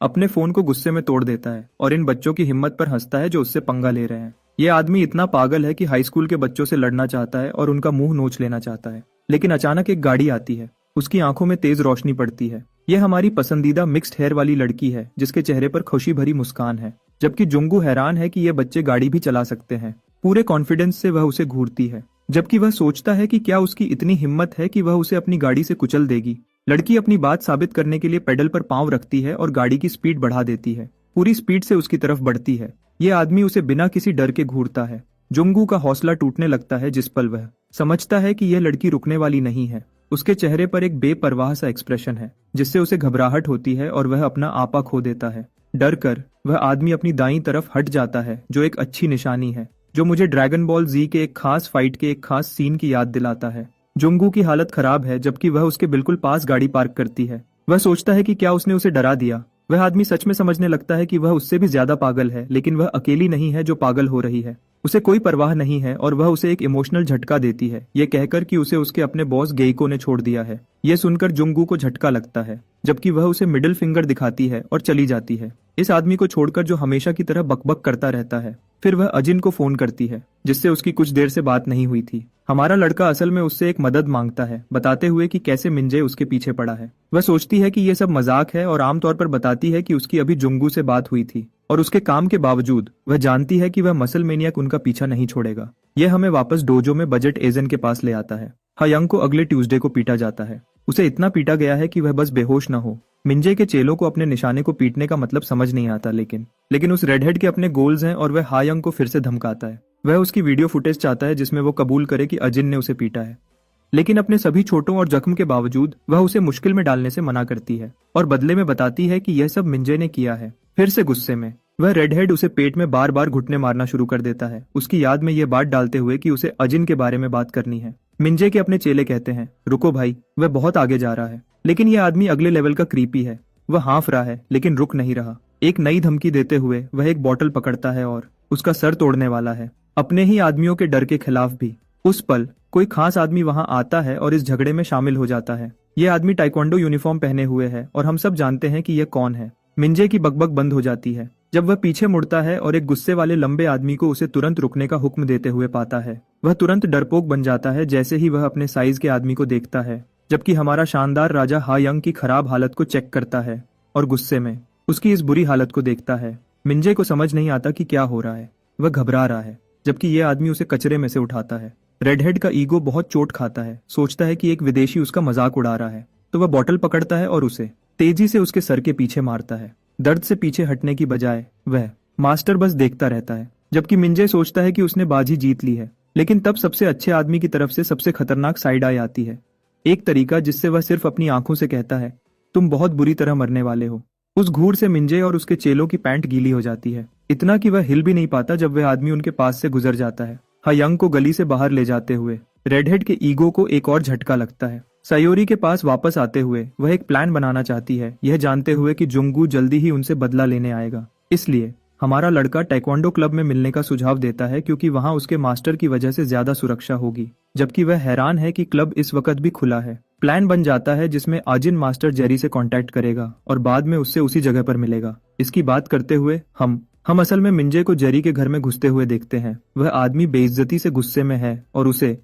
अपने फोन को गुस्से में तोड़ देता है और इन बच्चों की हिम्मत पर हंसता है जो उससे पंगा ले रहे हैं। ये आदमी इतना पागल है कि हाई स्कूल के बच्चों से लड़ना चाहता है और उनका मुंह नोच लेना चाहता है। लेकिन अचानक एक गाड़ी आती है, उसकी आंखों में तेज रोशनी पड़ती है। यह हमारी पसंदीदा मिक्स्ड हेयर वाली लड़की है जिसके चेहरे पर खुशी भरी मुस्कान है। जबकि जुंगू हैरान है कि ये बच्चे गाड़ी भी चला सकते हैं। पूरे कॉन्फिडेंस से वह उसे घूरती है, जबकि वह सोचता है कि क्या उसकी इतनी हिम्मत है कि वह उसे अपनी गाड़ी से कुचल देगी। लड़की अपनी बात साबित करने के लिए पेडल पर पांव रखती है और गाड़ी की स्पीड बढ़ा देती है। पूरी स्पीड से उसकी तरफ बढ़ती है। ये आदमी उसे बिना किसी डर के घूरता है। जुंगू का हौसला टूटने लगता है जिस पल वह समझता है कि यह लड़की रुकने वाली नहीं है। उसके चेहरे पर एक बेपरवाह सा एक्सप्रेशन है जिससे उसे घबराहट होती है और वह अपना आपा खो देता है। डर कर वह आदमी अपनी दाईं तरफ हट जाता है, जो एक अच्छी निशानी है, जो मुझे ड्रैगन बॉल जी के एक खास फाइट के एक खास सीन की याद दिलाता है। जुंगू की हालत खराब है जबकि वह उसके बिल्कुल पास गाड़ी पार्क करती है। वह सोचता है कि क्या उसने उसे डरा दिया। वह आदमी सच में समझने लगता है कि वह उससे भी ज्यादा पागल है, लेकिन वह अकेली नहीं है जो पागल हो रही है। उसे कोई परवाह नहीं है और वह उसे एक इमोशनल झटका देती है, ये कहकर कि उसे उसके अपने बॉस गेइको ने छोड़ दिया है। यह सुनकर जुंगू को झटका लगता है, जबकि वह उसे मिडिल फिंगर दिखाती है और चली जाती है। इस आदमी को छोड़कर जो हमेशा की तरह बकबक करता रहता है। फिर वह अजिन को फोन करती है, जिससे उसकी कुछ देर से बात नहीं हुई थी। हमारा लड़का असल में उससे एक मदद मांगता है, बताते हुए कि कैसे मिंजे उसके पीछे पड़ा है। वह सोचती है कि यह सब मजाक है और आमतौर पर बताती है कि उसकी अभी जुंगू से बात हुई थी और उसके काम के बावजूद वह जानती है कि वह मसल मेनियक उनका पीछा नहीं छोड़ेगा। यह हमें वापस डोजो में बजट एजेंट के पास ले आता है। हयंग को अगले ट्यूसडे को पीटा जाता है। उसे इतना पीटा गया है कि वह बस बेहोश न हो। मिंजे के चेलों को अपने निशाने को पीटने का मतलब समझ नहीं आता, लेकिन उस रेडहेड के अपने गोल्स हैं और वह हायंग को फिर से धमकाता है। वह उसकी वीडियो फुटेज चाहता है जिसमें वो कबूल करे कि अजिन ने उसे पीटा है। लेकिन अपने सभी चोटों और जख्म के बावजूद वह उसे मुश्किल में डालने से मना करती है और बदले में बताती है कि यह सब मिंजे ने किया है। फिर से गुस्से में वह रेडहेड उसे पेट में बार बार घुटने मारना शुरू कर देता है, उसकी याद में यह बात डालते हुए कि उसे अजिन के बारे में बात करनी है। मिंजे के अपने चेले कहते हैं, रुको भाई, वह बहुत आगे जा रहा है। लेकिन यह आदमी अगले लेवल का क्रीपी है। वह हाँफ रहा है लेकिन रुक नहीं रहा। एक नई धमकी देते हुए वह एक बॉटल पकड़ता है और उसका सर तोड़ने वाला है, अपने ही आदमियों के डर के खिलाफ भी। उस पल कोई खास आदमी वहां आता है और इस झगड़े में शामिल हो जाता है। यह आदमी टाइक्वांडो यूनिफॉर्म पहने हुए है और हम सब जानते हैं कि यह कौन है। मिंजे की बकबक बंद हो जाती है जब वह पीछे मुड़ता है और एक गुस्से वाले लंबे आदमी को उसे तुरंत रुकने का हुक्म देते हुए पाता है। वह तुरंत डरपोक बन जाता है जैसे ही वह अपने साइज के आदमी को देखता है, जबकि हमारा शानदार राजा हायंग की खराब हालत को चेक करता है और गुस्से में उसकी इस बुरी हालत को देखता है। मिंजे को समझ नहीं आता कि क्या हो रहा है। वह घबरा रहा है, जबकि यह आदमी उसे कचरे में से उठाता है। रेडहेड का ईगो बहुत चोट खाता है, सोचता है कि एक विदेशी उसका मजाक उड़ा रहा है, तो वह बॉटल पकड़ता है और उसे तेजी से उसके सर के पीछे मारता है। दर्द से पीछे हटने की बजाय वह मास्टर बस देखता रहता है, जबकि मिंजे सोचता है कि उसने बाजी जीत ली है। लेकिन तब सबसे अच्छे आदमी की तरफ से सबसे खतरनाक साइड आई आती है, एक तरीका जिससे वह सिर्फ अपनी आंखों से कहता है, तुम बहुत बुरी तरह मरने वाले हो। उस घूर से मिंजे और उसके चेलों की पैंट गीली हो जाती है, इतना कि वह हिल भी नहीं पाता जब वह आदमी उनके पास से गुजर जाता है। हयंग को गली से बाहर ले जाते हुए रेडहेड के ईगो को एक और झटका लगता है। सायोरी के पास वापस आते हुए वह एक प्लान बनाना चाहती है, यह जानते हुए कि जुंगू जल्दी ही उनसे बदला लेने आएगा। इसलिए हमारा लड़का टाइक्वांडो क्लब में मिलने का सुझाव देता है, क्योंकि वहां उसके मास्टर की वजह से ज्यादा सुरक्षा होगी, जबकि वह हैरान है कि क्लब इस वक्त भी खुला है। प्लान बन जाता है जिसमें आजिन मास्टर जेरी से कांटेक्ट करेगा और बाद में उससे उसी जगह पर मिलेगा। इसकी बात करते हुए हम असल में मिंजे को जेरी के घर में घुसते हुए देखते हैं। वह आदमी बेइज्जती से गुस्से में है और उसे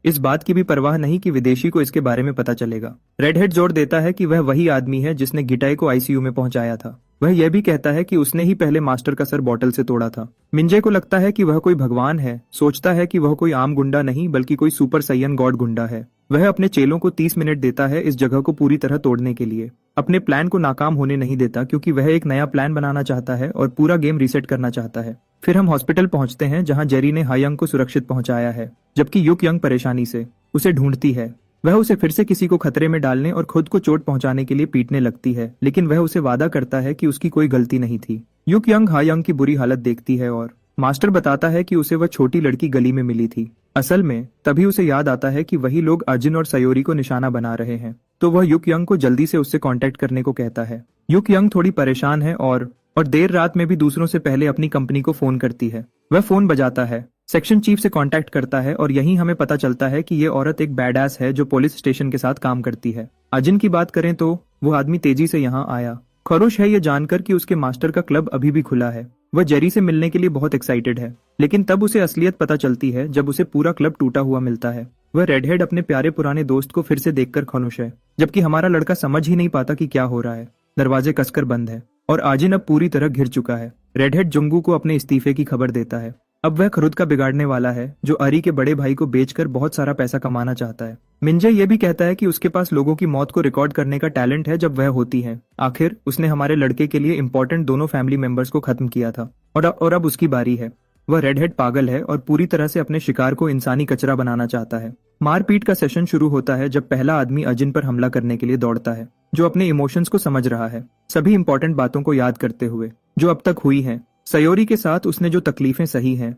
इस बात की भी परवाह नहीं कि विदेशी को इसके बारे में पता चलेगा। रेडहेड जोर देता है कि वह वही आदमी है जिसने गिटाई को आईसीयू में पहुंचाया था। वह यह भी कहता है कि उसने ही पहले मास्टर का सर बॉटल से तोड़ा था। मिंजे को लगता है कि वह कोई भगवान है, सोचता है कि वह कोई आम गुंडा नहीं बल्कि कोई सुपर सैयन गॉड गुंडा है। वह अपने चेलों को 30 मिनट देता है इस जगह को पूरी तरह तोड़ने के लिए। अपने प्लान को नाकाम होने नहीं देता, क्योंकि वह एक नया प्लान बनाना चाहता है और पूरा गेम रीसेट करना चाहता है। फिर हम हॉस्पिटल पहुंचते हैं जहां जेरी ने हायंग को सुरक्षित पहुंचाया है, जबकि युक यंग परेशानी से उसे ढूंढती है। वह उसे फिर से किसी को खतरे में डालने और खुद को चोट पहुंचाने के लिए पीटने लगती है, लेकिन वह उसे वादा करता है कि उसकी कोई गलती नहीं थी। युक यंग हायंग की बुरी हालत देखती है और मास्टर बताता है कि उसे वह छोटी लड़की गली में मिली थी। असल में तभी उसे याद आता है कि वही लोग अजिन और सयोरी को निशाना बना रहे हैं, तो वह युक यंग को जल्दी से उससे कांटेक्ट करने को कहता है। युक यंग थोड़ी परेशान है और देर रात में भी दूसरों से पहले अपनी कंपनी को फोन करती है। वह फोन बजाता है, सेक्शन चीफ से कांटेक्ट करता है और यहीं हमें पता चलता है कि ये औरत एक बैडएस है जो पुलिस स्टेशन के साथ काम करती है। अजिन की बात करें तो वो आदमी तेजी से यहाँ आया, खुश है ये जानकर कि उसके मास्टर का क्लब अभी भी खुला है। वह जेरी से मिलने के लिए बहुत एक्साइटेड है, लेकिन तब उसे असलियत पता चलती है जब उसे पूरा क्लब टूटा हुआ मिलता है। वह रेडहेड अपने प्यारे पुराने दोस्त को फिर से देखकर खुश है, जबकि हमारा लड़का समझ ही नहीं पाता कि क्या हो रहा है। दरवाजे कसकर बंद है और आजिन अब पूरी तरह घिर चुका है। रेडहेड जुंगू को अपने इस्तीफे की खबर देता है। अब वह खुद का बिगाड़ने वाला है जो अरी के बड़े भाई को बेचकर बहुत सारा पैसा कमाना चाहता है। मिंजे ये भी कहता है कि उसके पास लोगों की मौत को रिकॉर्ड करने का टैलेंट है जब वह होती है। आखिर उसने हमारे लड़के के लिए इंपॉर्टेंट दोनों फैमिली मेंबर्स को खत्म किया था और अब उसकी बारी है। वह रेडहेड पागल है और पूरी तरह से अपने शिकार को इंसानी कचरा बनाना चाहता है। मारपीट का सेशन शुरू होता है जब पहला आदमी अजिन पर हमला करने के लिए दौड़ता है, जो अपने इमोशंस को समझ रहा है, सभी इंपॉर्टेंट बातों को याद करते हुए जो अब तक हुई हैं। सयोरी के साथ उसने जो तकलीफें सही हैं,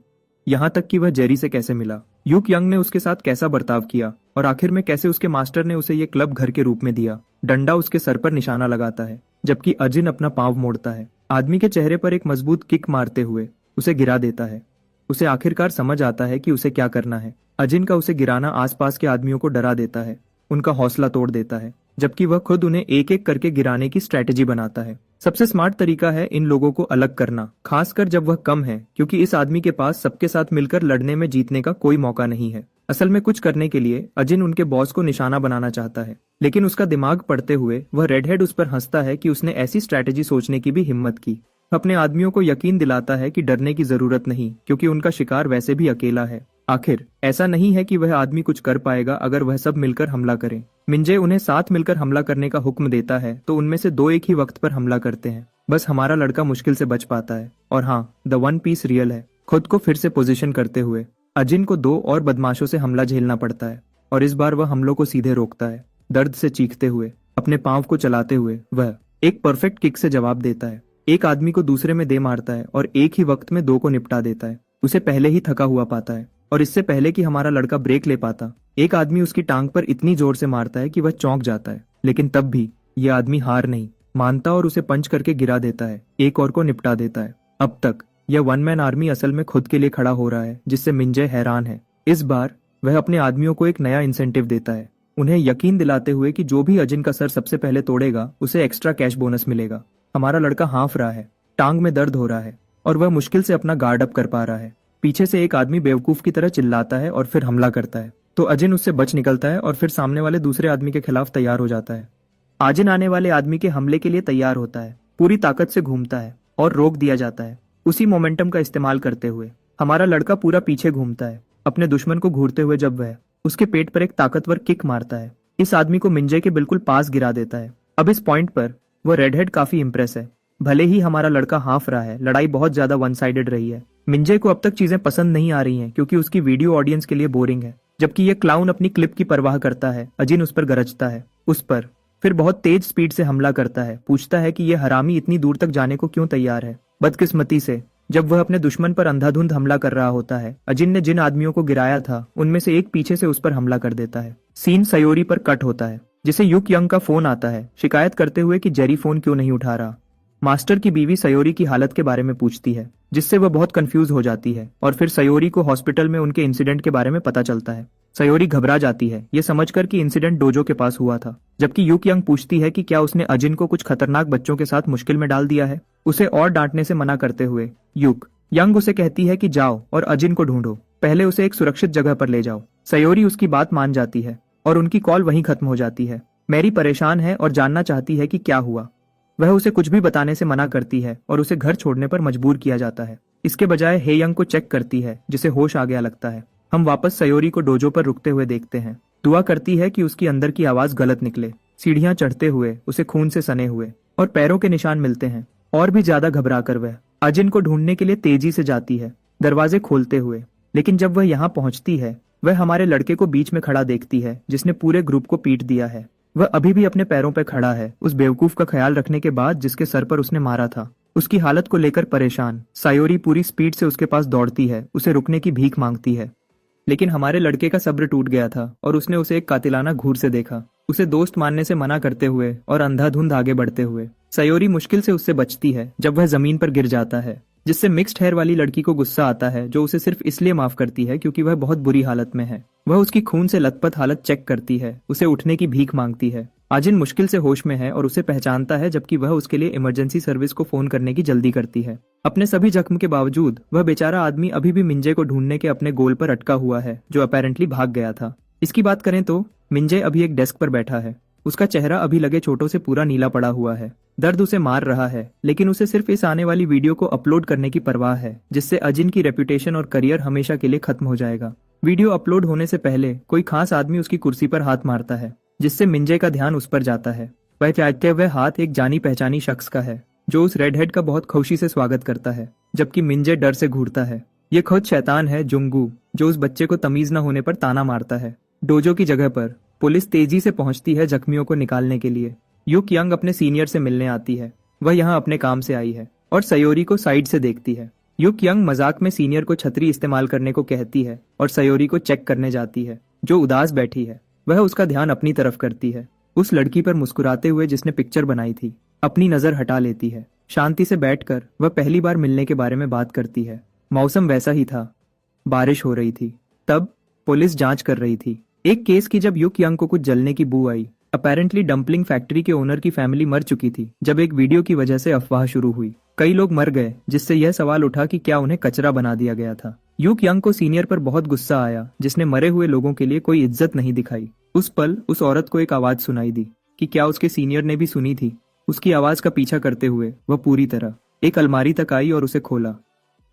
यहाँ तक कि वह जेरी से कैसे मिला, युक यंग ने उसके साथ कैसा बर्ताव किया और आखिर में कैसे उसके मास्टर ने उसे ये क्लब घर के रूप में दिया। डंडा उसके सर पर निशाना लगाता है जबकि अजिन अपना पांव मोड़ता है। आदमी के चेहरे पर एक मजबूत किक मारते हुए उसे गिरा देता है। उसे आखिरकार समझ आता है कि उसे क्या करना है। अजिन का उसे गिराना आसपास के आदमियों को डरा देता है, उनका हौसला तोड़ देता है, जबकि वह खुद उन्हें एक एक करके गिराने की स्ट्रेटेजी बनाता है। सबसे स्मार्ट तरीका है इन लोगों को अलग करना, खासकर जब वह कम है, क्योंकि इस आदमी के पास सबके साथ मिलकर लड़ने में जीतने का कोई मौका नहीं है। असल में कुछ करने के लिए अजिन उनके बॉस को निशाना बनाना चाहता है, लेकिन उसका दिमाग पढ़ते हुए वह रेडहेड उस पर हंसता है कि उसने ऐसी स्ट्रैटेजी सोचने की भी हिम्मत की। अपने आदमियों को यकीन दिलाता है कि डरने की जरूरत नहीं, क्योंकि उनका शिकार वैसे भी अकेला है। आखिर ऐसा नहीं है कि वह आदमी कुछ कर पाएगा अगर वह सब मिलकर हमला करें। मिंजे उन्हें साथ मिलकर हमला करने का हुक्म देता है तो उनमें से दो एक ही वक्त पर हमला करते हैं। बस हमारा लड़का मुश्किल से बच पाता है। और हाँ, द वन पीस रियल है। खुद को फिर से पोजीशन करते हुए अजिन को दो और बदमाशों से हमला झेलना पड़ता है और इस बार वह हमलों को सीधे रोकता है। दर्द से चीखते हुए अपने पांव को चलाते हुए वह एक परफेक्ट किक से जवाब देता है। एक आदमी को दूसरे में दे मारता है और एक ही वक्त में दो को निपटा देता है। उसे पहले ही थका हुआ पाता है और इससे पहले कि हमारा लड़का ब्रेक ले पाता, एक आदमी उसकी टांग पर इतनी जोर से मारता है कि वह चौंक जाता है। लेकिन तब भी यह आदमी हार नहीं मानता और उसे पंच करके गिरा देता है, एक और को निपटा देता है। अब तक यह वन मैन आर्मी असल में खुद के लिए खड़ा हो रहा है, जिससे मिंजे हैरान है। इस बार वह अपने आदमियों को एक नया इंसेंटिव देता है, उन्हें यकीन दिलाते हुए कि जो भी अजिन का सर सबसे पहले तोड़ेगा उसे एक्स्ट्रा कैश बोनस मिलेगा। हमारा लड़का हाँफ रहा है, टांग में दर्द हो रहा है और वह मुश्किल से अपना गार्ड अप कर पा रहा है। पीछे से एक आदमी बेवकूफ की तरह चिल्लाता है और फिर हमला करता है, तो अजिन उससे बच निकलता है और फिर सामने वाले दूसरे आदमी के खिलाफ तैयार हो जाता है। अजिन आने वाले आदमी के हमले के लिए तैयार होता है, पूरी ताकत से घूमता है और रोक दिया जाता है। उसी मोमेंटम का इस्तेमाल करते हुए हमारा लड़का पूरा पीछे घूमता है, अपने दुश्मन को घूरते हुए, जब वह उसके पेट पर एक ताकतवर किक मारता है। इस आदमी को मिंजे के बिल्कुल पास गिरा देता है। अब इस पॉइंट पर वह रेडहेड काफी इंप्रेस है। भले ही हमारा लड़का हाँफ रहा है, लड़ाई बहुत ज्यादा वन साइडेड रही है। मिंजे को अब तक चीजें पसंद नहीं आ रही हैं क्योंकि उसकी वीडियो ऑडियंस के लिए बोरिंग है। जबकि ये क्लाउन अपनी क्लिप की परवाह करता है। अजिन उस पर गरजता है, उस पर फिर बहुत तेज स्पीड से हमला करता है, पूछता है कि यह हरामी इतनी दूर तक जाने को क्यों तैयार है। बदकिस्मती से जब वह अपने दुश्मन पर अंधाधुंध हमला कर रहा होता है, अजिन ने जिन आदमियों को गिराया था उनमें से एक पीछे से उस पर हमला कर देता है। सीन सयोरी पर कट होता है, जिसे युक यंग का फोन आता है शिकायत करते हुए कि जेरी फोन क्यों नहीं उठा रहा। मास्टर की बीवी सयोरी की हालत के बारे में पूछती है, जिससे वह बहुत कंफ्यूज हो जाती है और फिर सयोरी को हॉस्पिटल में उनके इंसिडेंट के बारे में पता चलता है। सयोरी घबरा जाती है ये समझकर कि इंसिडेंट डोजो के पास हुआ था, जबकि युक यंग पूछती है कि क्या उसने अजिन को कुछ खतरनाक बच्चों के साथ मुश्किल में डाल दिया है। उसे और डांटने से मना करते हुए युक यंग उसे कहती है कि जाओ और अजिन को ढूंढो, पहले उसे एक सुरक्षित जगह पर ले जाओ। सयोरी उसकी बात मान जाती है और उनकी कॉल वहीं खत्म हो जाती है। मैरी परेशान है और जानना चाहती है कि क्या हुआ। वह उसे कुछ भी बताने से मना करती है और उसे घर छोड़ने पर मजबूर किया जाता है। इसके बजाय हे यंग को चेक करती है, जिसे होश आ गया लगता है। हम वापस सयोरी को डोजो पर रुकते हुए देखते हैं। दुआ करती है कि उसकी अंदर की आवाज गलत निकले। सीढ़ियां चढ़ते हुए उसे खून से सने हुए और पैरों के निशान मिलते हैं। और भी ज्यादा घबराकर वह अजिन को ढूंढने के लिए तेजी से जाती है, दरवाजे खोलते हुए। लेकिन जब वह यहाँ पहुंचती है, वह हमारे लड़के को बीच में खड़ा देखती है, जिसने पूरे ग्रुप को पीट दिया है। वह अभी भी अपने पैरों पर खड़ा है, उस बेवकूफ का ख्याल रखने के बाद जिसके सर पर उसने मारा था। उसकी हालत को लेकर परेशान, सायोरी पूरी स्पीड से उसके पास दौड़ती है, उसे रुकने की भीख मांगती है। लेकिन हमारे लड़के का सब्र टूट गया था और उसने उसे एक कातिलाना घूर से देखा, उसे दोस्त मानने से मना करते हुए और अंधाधुंध आगे बढ़ते हुए। सायोरी मुश्किल से उससे बचती है जब वह जमीन पर गिर जाता है, जिससे मिक्स्ड हेयर वाली लड़की को गुस्सा आता है, जो उसे सिर्फ इसलिए माफ करती है क्योंकि वह बहुत बुरी हालत में है। वह उसकी खून से लथपथ हालत चेक करती है, उसे उठने की भीख मांगती है। आजिन मुश्किल से होश में है और उसे पहचानता है, जबकि वह उसके लिए इमरजेंसी सर्विस को फोन करने की जल्दी करती है। अपने सभी जख्म के बावजूद वह बेचारा आदमी अभी भी मिंजे को ढूंढने के अपने गोल पर अटका हुआ है, जो अपेरेंटली भाग गया था। इसकी बात करें तो मिंजे अभी एक डेस्क पर बैठा है, उसका चेहरा अभी लगे चोटों से पूरा नीला पड़ा हुआ है। दर्द उसे मार रहा है, लेकिन उसे सिर्फ इस आने वाली वीडियो को अपलोड करने की परवाह है, जिससे अजिन की रेपुटेशन और करियर हमेशा के लिए खत्म हो जाएगा। वीडियो अपलोड होने से पहले कोई खास आदमी उसकी कुर्सी पर हाथ मारता है, जिससे मिंजे का ध्यान उस पर जाता है। वह चाहते हुए हाथ एक जानी पहचानी शख्स का है, जो उस रेडहेड का बहुत खुशी से स्वागत करता है, जबकि मिंजे डर से घूरता है। ये खुद शैतान है जुंगू, जो उस बच्चे को तमीज न होने पर ताना मारता है। डोजो की जगह पर पुलिस तेजी से पहुंचती है जख्मियों को निकालने के लिए। युक यंग अपने सीनियर से मिलने आती है, वह यहाँ अपने काम से आई है और सयोरी को साइड से देखती है। युक यंग मजाक में सीनियर को छतरी इस्तेमाल करने को कहती है और सयोरी को चेक करने जाती है, जो उदास बैठी है। वह उसका ध्यान अपनी तरफ करती है, उस लड़की पर मुस्कुराते हुए जिसने पिक्चर बनाई थी। अपनी नजर हटा लेती है। शांति से बैठकर वह पहली बार मिलने के बारे में बात करती है। मौसम वैसा ही था, बारिश हो रही थी। तब पुलिस जांच कर रही थी एक केस की, जब युक यंग को कुछ जलने की बू आई। अपेरेंटली डंपलिंग फैक्ट्री के ओनर की फैमिली मर चुकी थी जब एक वीडियो की वजह से अफवाह शुरू हुई। कई लोग मर गए, जिससे यह सवाल उठा कि क्या उन्हें कचरा बना दिया गया था। युक यंग को सीनियर पर बहुत गुस्सा आया, जिसने मरे हुए लोगों के लिए कोई इज्जत नहीं दिखाई। उस पल उस औरत को एक आवाज सुनाई दी कि क्या उसके सीनियर ने भी सुनी थी। उसकी आवाज का पीछा करते हुए वह पूरी तरह एक अलमारी तक आई और उसे खोला।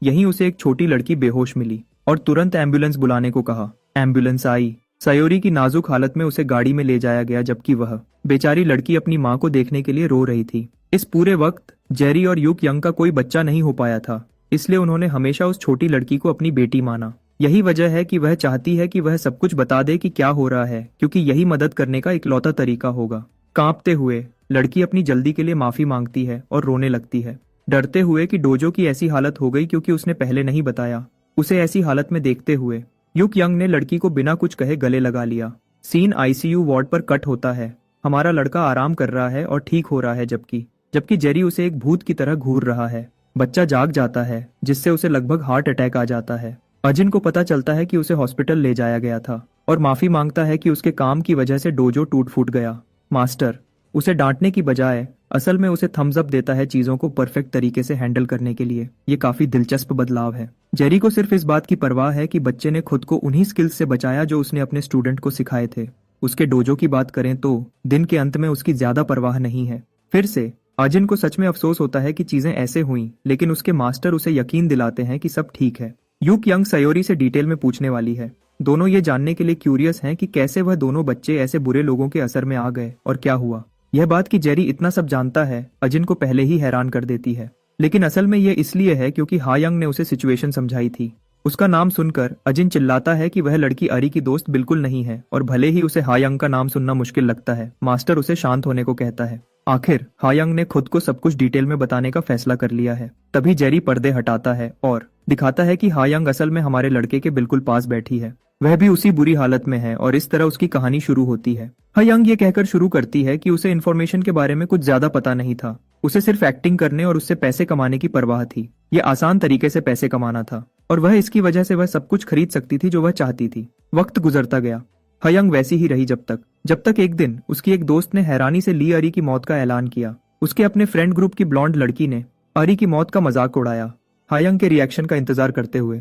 यहीं उसे एक छोटी लड़की बेहोश मिली और तुरंत एम्बुलेंस बुलाने को कहा। एम्बुलेंस आई। सयोरी की नाजुक हालत में उसे गाड़ी में ले जाया गया, जबकि वह बेचारी लड़की अपनी माँ को देखने के लिए रो रही थी। इस पूरे वक्त जेरी और युक यंग का कोई बच्चा नहीं हो पाया था, इसलिए उन्होंने हमेशा उस छोटी लड़की को अपनी बेटी माना। यही वजह है कि वह चाहती है कि वह सब कुछ बता दे कि क्या हो रहा है, क्योंकि यही मदद करने का इकलौता तरीका होगा। कांपते हुए लड़की अपनी जल्दी के लिए माफी मांगती है और रोने लगती है, डरते हुए कि डोजो की ऐसी हालत हो गई क्योंकि उसने पहले नहीं बताया। उसे ऐसी हालत में देखते हुए युक यंग ने लड़की को बिना कुछ कहे गले लगा लिया। सीन आईसीयू वार्ड पर कट होता है। हमारा लड़का आराम कर रहा है और ठीक हो रहा है, जबकि जेरी उसे एक भूत की तरह घूर रहा है। बच्चा जाग जाता है, जिससे उसे लगभग हार्ट अटैक आ जाता है। अजिन को पता चलता है कि उसे हॉस्पिटल ले जाया गया था और माफी मांगता है कि उसके काम की वजह से डोजो टूट फूट गया। मास्टर उसे डांटने की बजाय असल में उसे थम्स अप देता है चीजों को परफेक्ट तरीके से हैंडल करने के लिए। ये काफी दिलचस्प बदलाव है। जेरी को सिर्फ इस बात की परवाह है कि बच्चे ने खुद को उन्हीं स्किल्स से बचाया जो उसने अपने स्टूडेंट को सिखाए थे। उसके डोजो की बात करें तो दिन के अंत में उसकी ज्यादा परवाह नहीं है। फिर से अजिन को सच में अफसोस होता है कि चीजें ऐसे हुई, लेकिन उसके मास्टर उसे यकीन दिलाते हैं कि सब ठीक है। युक यंग सयोरी से डिटेल में पूछने वाली है। दोनों ये जानने के लिए क्यूरियस हैं कि कैसे वह दोनों बच्चे ऐसे बुरे लोगों के असर में आ गए और क्या हुआ। यह बात कि जेरी इतना सब जानता है अजिन को पहले ही हैरान कर देती है, लेकिन असल में यह इसलिए है क्योंकि हायंग ने उसे सिचुएशन समझाई थी। उसका नाम सुनकर अजिन चिल्लाता है कि वह लड़की अरी की दोस्त बिल्कुल नहीं है, और भले ही उसे हायंग का नाम सुनना मुश्किल लगता है, मास्टर उसे शांत होने को कहता है। आखिर हायंग ने खुद को सब कुछ डिटेल में बताने का फैसला कर लिया है। तभी जेरी पर्दे हटाता है और दिखाता है कि हायंग असल में हमारे लड़के के बिल्कुल पास बैठी है। वह भी उसी बुरी हालत में है और इस तरह उसकी कहानी शुरू होती है। हायंग ये कहकर शुरू करती है कि उसे इन्फॉर्मेशन के बारे में कुछ ज्यादा पता नहीं था। उसे सिर्फ एक्टिंग करने और उससे पैसे कमाने की परवाह थी। ये आसान तरीके से पैसे कमाना था और वह इसकी वजह से वह सब कुछ खरीद सकती थी जो वह चाहती थी। वक्त गुजरता गया। हायंग वैसी ही रही जब तक एक दिन उसकी एक दोस्त ने हैरानी से ली अरी की मौत का ऐलान किया। उसके अपने फ्रेंड ग्रुप की ब्लॉन्ड लड़की ने अरी की मौत का मजाक उड़ाया, हायंग के रिएक्शन का इंतजार करते हुए।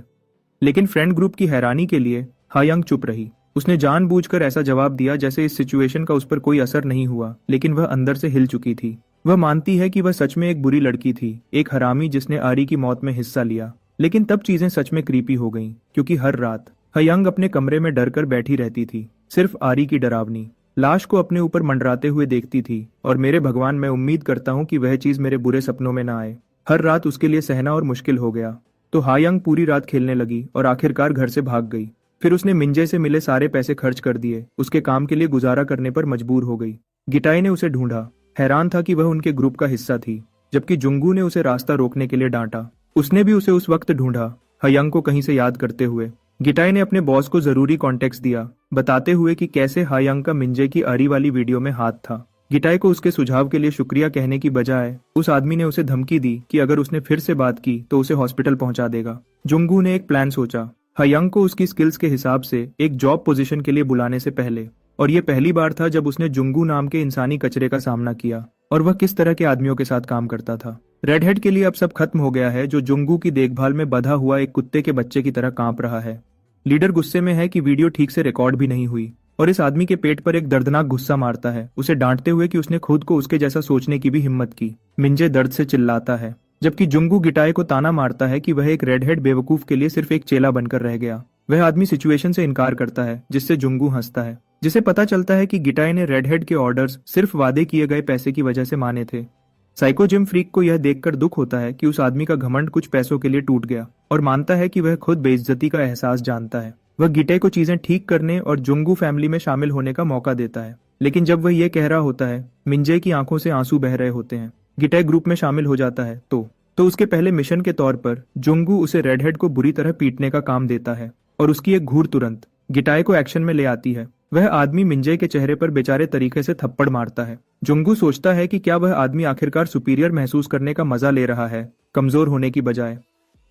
लेकिन फ्रेंड ग्रुप की हैरानी के लिए हायंग चुप रही। उसने जानबूझकर ऐसा जवाब दिया जैसे इस सिचुएशन का उस पर कोई असर नहीं हुआ, लेकिन वह अंदर से हिल चुकी थी। वह मानती है कि वह सच में एक बुरी लड़की थी, एक हरामी जिसने आरी की मौत में हिस्सा लिया। लेकिन तब चीजें सच में क्रीपी हो गईं, क्योंकि हर रात हायंग अपने कमरे में डरकर बैठी रहती थी, सिर्फ आरी की डरावनी लाश को अपने ऊपर मंडराते हुए देखती थी। और मेरे भगवान, मैं उम्मीद करता हूँ कि वह चीज मेरे बुरे सपनों में ना आए। हर रात उसके लिए सहना और मुश्किल हो गया। तो हायंग पूरी रात खेलने लगी और आखिरकार घर से भाग गई। फिर उसने मिंजे से मिले सारे पैसे खर्च कर दिए, उसके काम के लिए गुजारा करने पर मजबूर हो गई। गिटाई ने उसे ढूंढा, हैरान था कि वह उनके ग्रुप का हिस्सा थी। जबकि जुंगू ने उसे रास्ता रोकने के लिए डांटा। उसने भी उसे उस वक्त ढूंढा, हयंग को कहीं से याद करते हुए। गिटाई ने अपने बॉस को जरूरी कॉन्टेक्स्ट दिया, बताते हुए कि कैसे हयंग का मिंजे की अरी वाली वीडियो में हाथ था। गिटाई को उसके सुझाव के लिए शुक्रिया कहने की बजाय उस आदमी ने उसे धमकी दी कि अगर उसने फिर से बात की तो उसे हॉस्पिटल पहुंचा देगा। जुंगू ने एक प्लान सोचा, हयंग को उसकी स्किल्स के हिसाब से एक जॉब पोजीशन के लिए बुलाने से पहले। और ये पहली बार था जब उसने जुंगू नाम के इंसानी कचरे का सामना किया और वह किस तरह के आदमियों के साथ काम करता था। रेडहेड के लिए अब सब खत्म हो गया है, जो जुंगू की देखभाल में बंधा हुआ एक कुत्ते के बच्चे की तरह कांप रहा है। लीडर गुस्से में है कि वीडियो ठीक से रिकॉर्ड भी नहीं हुई और इस आदमी के पेट पर एक दर्दनाक गुस्सा मारता है, उसे डांटते हुए कि उसने खुद को उसके जैसा सोचने की भी हिम्मत की। मिंजे दर्द से चिल्लाता है, जबकि जुंगू गिटाई को ताना मारता है कि वह एक रेडहेड बेवकूफ के लिए सिर्फ एक चेला बनकर रह गया। वह आदमी सिचुएशन से इनकार करता है, जिससे जुंगू हंसता है, जिसे पता चलता है कि गिटाई ने रेडहेड के ऑर्डर्स सिर्फ वादे किए गए पैसे की वजह से माने थे। साइको जिम फ्रीक को यह देखकर दुख होता है कि उस आदमी का घमंड कुछ पैसों के लिए टूट गया और मानता है कि वह खुद बेइज्जती का एहसास जानता है। वह गिटाई को चीजें ठीक करने और जुंगू फैमिली में शामिल होने का मौका देता है, लेकिन जब वह यह कह रहा होता है, मिंजे की आंखों से आंसू बह रहे होते हैं। गिटाई ग्रुप में शामिल हो जाता है तो उसके पहले मिशन के तौर पर जुंगू उसे रेडहेड को बुरी तरह पीटने का काम देता है और उसकी एक घूर तुरंत गिटाई को एक्शन में ले आती है। वह आदमी मिंजे के चेहरे पर बेचारे तरीके से थप्पड़ मारता है। जुंगू सोचता है कि क्या वह आदमी आखिरकार सुपीरियर महसूस करने का मजा ले रहा है, कमजोर होने की बजाय।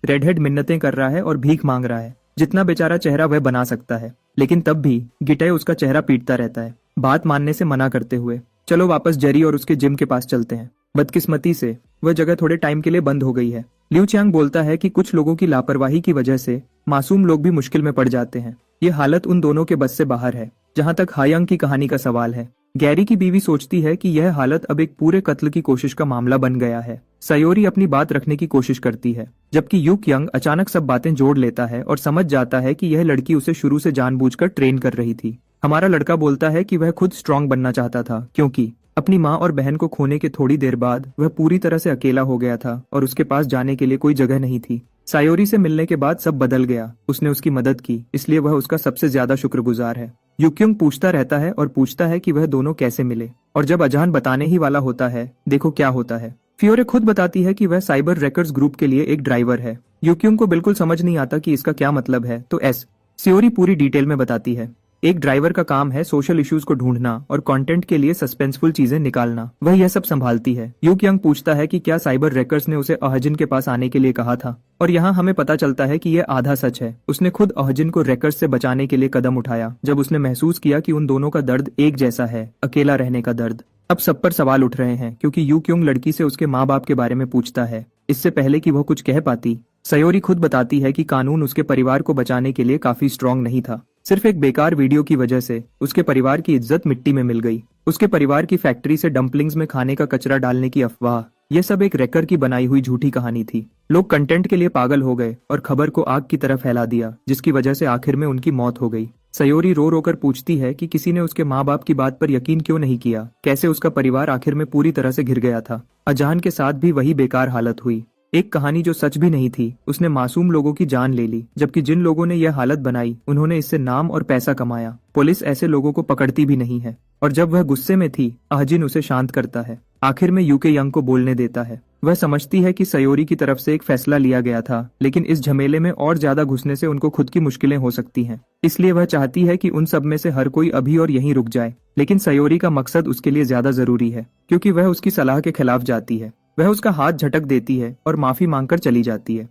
रेडहेड मिन्नतें कर रहा है और भीख मांग रहा है, जितना बेचारा चेहरा वह बना सकता है, लेकिन तब भी गिटाई उसका चेहरा पीटता रहता है, बात मानने से मना करते हुए। चलो वापस जेरी और उसके जिम के पास चलते हैं। बदकिस्मती से वह जगह थोड़े टाइम के लिए बंद हो गई है। लिu चियांग बोलता है कि कुछ लोगों की लापरवाही की वजह से मासूम लोग भी मुश्किल में पड़ जाते हैं। ये हालत उन दोनों के बस से बाहर है। जहां तक हयंग की कहानी का सवाल है, गैरी की बीवी सोचती है कि यह हालत अब एक पूरे कत्ल की कोशिश का मामला बन गया है। सयोरी अपनी बात रखने की कोशिश करती है, जबकि यू क्यंग अचानक सब बातें जोड़ लेता है और समझ जाता है कि यह लड़की उसे शुरू से जानबूझकर ट्रेन कर रही थी। हमारा लड़का बोलता है कि वह खुद स्ट्रांग बनना चाहता था, क्योंकि अपनी माँ और बहन को खोने के थोड़ी देर बाद वह पूरी तरह से अकेला हो गया था और उसके पास जाने के लिए कोई जगह नहीं थी। सायोरी से मिलने के बाद सब बदल गया। उसने उसकी मदद की, इसलिए वह उसका सबसे ज्यादा शुक्रगुजार है। यूक्युंग पूछता रहता है और पूछता है कि वह दोनों कैसे मिले, और जब अजान बताने ही वाला होता है, देखो क्या होता है। फियोरे खुद बताती है कि वह साइबर रेकर्ड्स ग्रुप के लिए एक ड्राइवर है। यूक्युंग को बिल्कुल समझ नहीं आता कि इसका क्या मतलब है, तो सियोरी पूरी डिटेल में बताती है। एक ड्राइवर का काम है सोशल इश्यूज को ढूंढना और कंटेंट के लिए सस्पेंसफुल चीजें निकालना। वह यह सब संभालती है। यू क्यंग पूछता है कि क्या साइबर रेकर्स ने उसे अहजिन के पास आने के लिए कहा था, और यहाँ हमें पता चलता है कि यह आधा सच है। उसने खुद अहजिन को रेकर्स से बचाने के लिए कदम उठाया जब उसने महसूस किया कि उन दोनों का दर्द एक जैसा है, अकेला रहने का दर्द। अब सब पर सवाल उठ रहे हैं क्योंकि यू क्योंग लड़की से उसके माँ बाप के बारे में पूछता है, इससे पहले कि वह कुछ कह पाती। सयोरी खुद बताती है कि कानून उसके परिवार को बचाने के लिए काफी स्ट्रांग नहीं था। सिर्फ एक बेकार वीडियो की वजह से उसके परिवार की इज्जत मिट्टी में मिल गई। उसके परिवार की फैक्ट्री से डंपलिंग्स में खाने का कचरा डालने की अफवाह, यह सब एक रेकर की बनाई हुई झूठी कहानी थी। लोग कंटेंट के लिए पागल हो गए और खबर को आग की तरह फैला दिया, जिसकी वजह से आखिर में उनकी मौत हो गई। सयोरी रो रो कर पूछती है कि किसी ने उसके माँ बाप की बात पर यकीन क्यों नहीं किया, कैसे उसका परिवार आखिर में पूरी तरह से घिर गया था। अजान के साथ भी वही बेकार हालत हुई। एक कहानी जो सच भी नहीं थी, उसने मासूम लोगों की जान ले ली, जबकि जिन लोगों ने यह हालत बनाई उन्होंने इससे नाम और पैसा कमाया। पुलिस ऐसे लोगों को पकड़ती भी नहीं है। और जब वह गुस्से में थी, अहजिन उसे शांत करता है। आखिर में यूके यंग को बोलने देता है। वह समझती है कि सयोरी की तरफ से एक फैसला लिया गया था, लेकिन इस झमेले में और ज्यादा घुसने से उनको खुद की मुश्किलें हो सकती हैं। इसलिए वह चाहती है कि उन सब में से हर कोई अभी और यहीं रुक जाए, लेकिन सयोरी का मकसद उसके लिए ज्यादा जरूरी है, क्योंकि वह उसकी सलाह के खिलाफ जाती है। वह उसका हाथ झटक देती है और माफी मांगकर चली जाती है।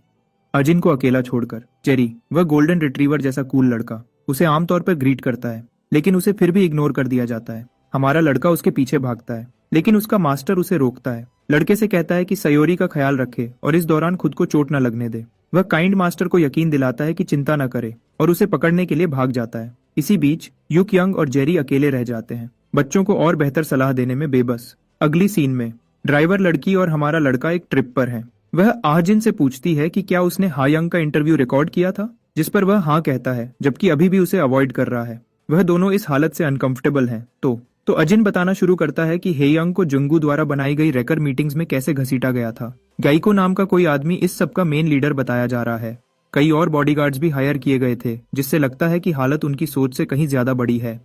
अजिन को अकेला छोड़कर जेरी, वह गोल्डन रिट्रीवर जैसा कूल लड़का, उसे आमतौर पर ग्रीट करता है, लेकिन उसे फिर भी इग्नोर कर दिया जाता है। हमारा लड़का उसके पीछे भागता है, लेकिन उसका मास्टर उसे रोकता है। लड़के से कहता है कि सयोरी का ख्याल रखे और इस दौरान खुद को चोट न लगने दे। वह काइंड मास्टर को यकीन दिलाता है कि चिंता न करे और उसे पकड़ने के लिए भाग जाता है। इसी बीच यूक यंग और जेरी अकेले रह जाते हैं, बच्चों को और बेहतर सलाह देने में बेबस। अगली सीन में ड्राइवर लड़की और हमारा लड़का एक ट्रिप पर है। वह आहजिन से पूछती है कि क्या उसने हायंग का इंटरव्यू रिकॉर्ड किया था, जिस पर वह हाँ कहता है, जबकि अभी भी उसे अवॉइड कर रहा है। वह दोनों इस हालत से अनकंफर्टेबल हैं। तो अजिन बताना शुरू करता है कि हेयंग को जुंगू द्वारा बनाई गई रेकर मीटिंग्स में कैसे घसीटा गया था। गाइको नाम का कोई आदमी इस सब का मेन लीडर बताया जा रहा है। कई और बॉडीगार्ड्स भी हायर किए गए थे, जिससे लगता है कि हालत उनकी सोच से कहीं ज्यादा बड़ी है।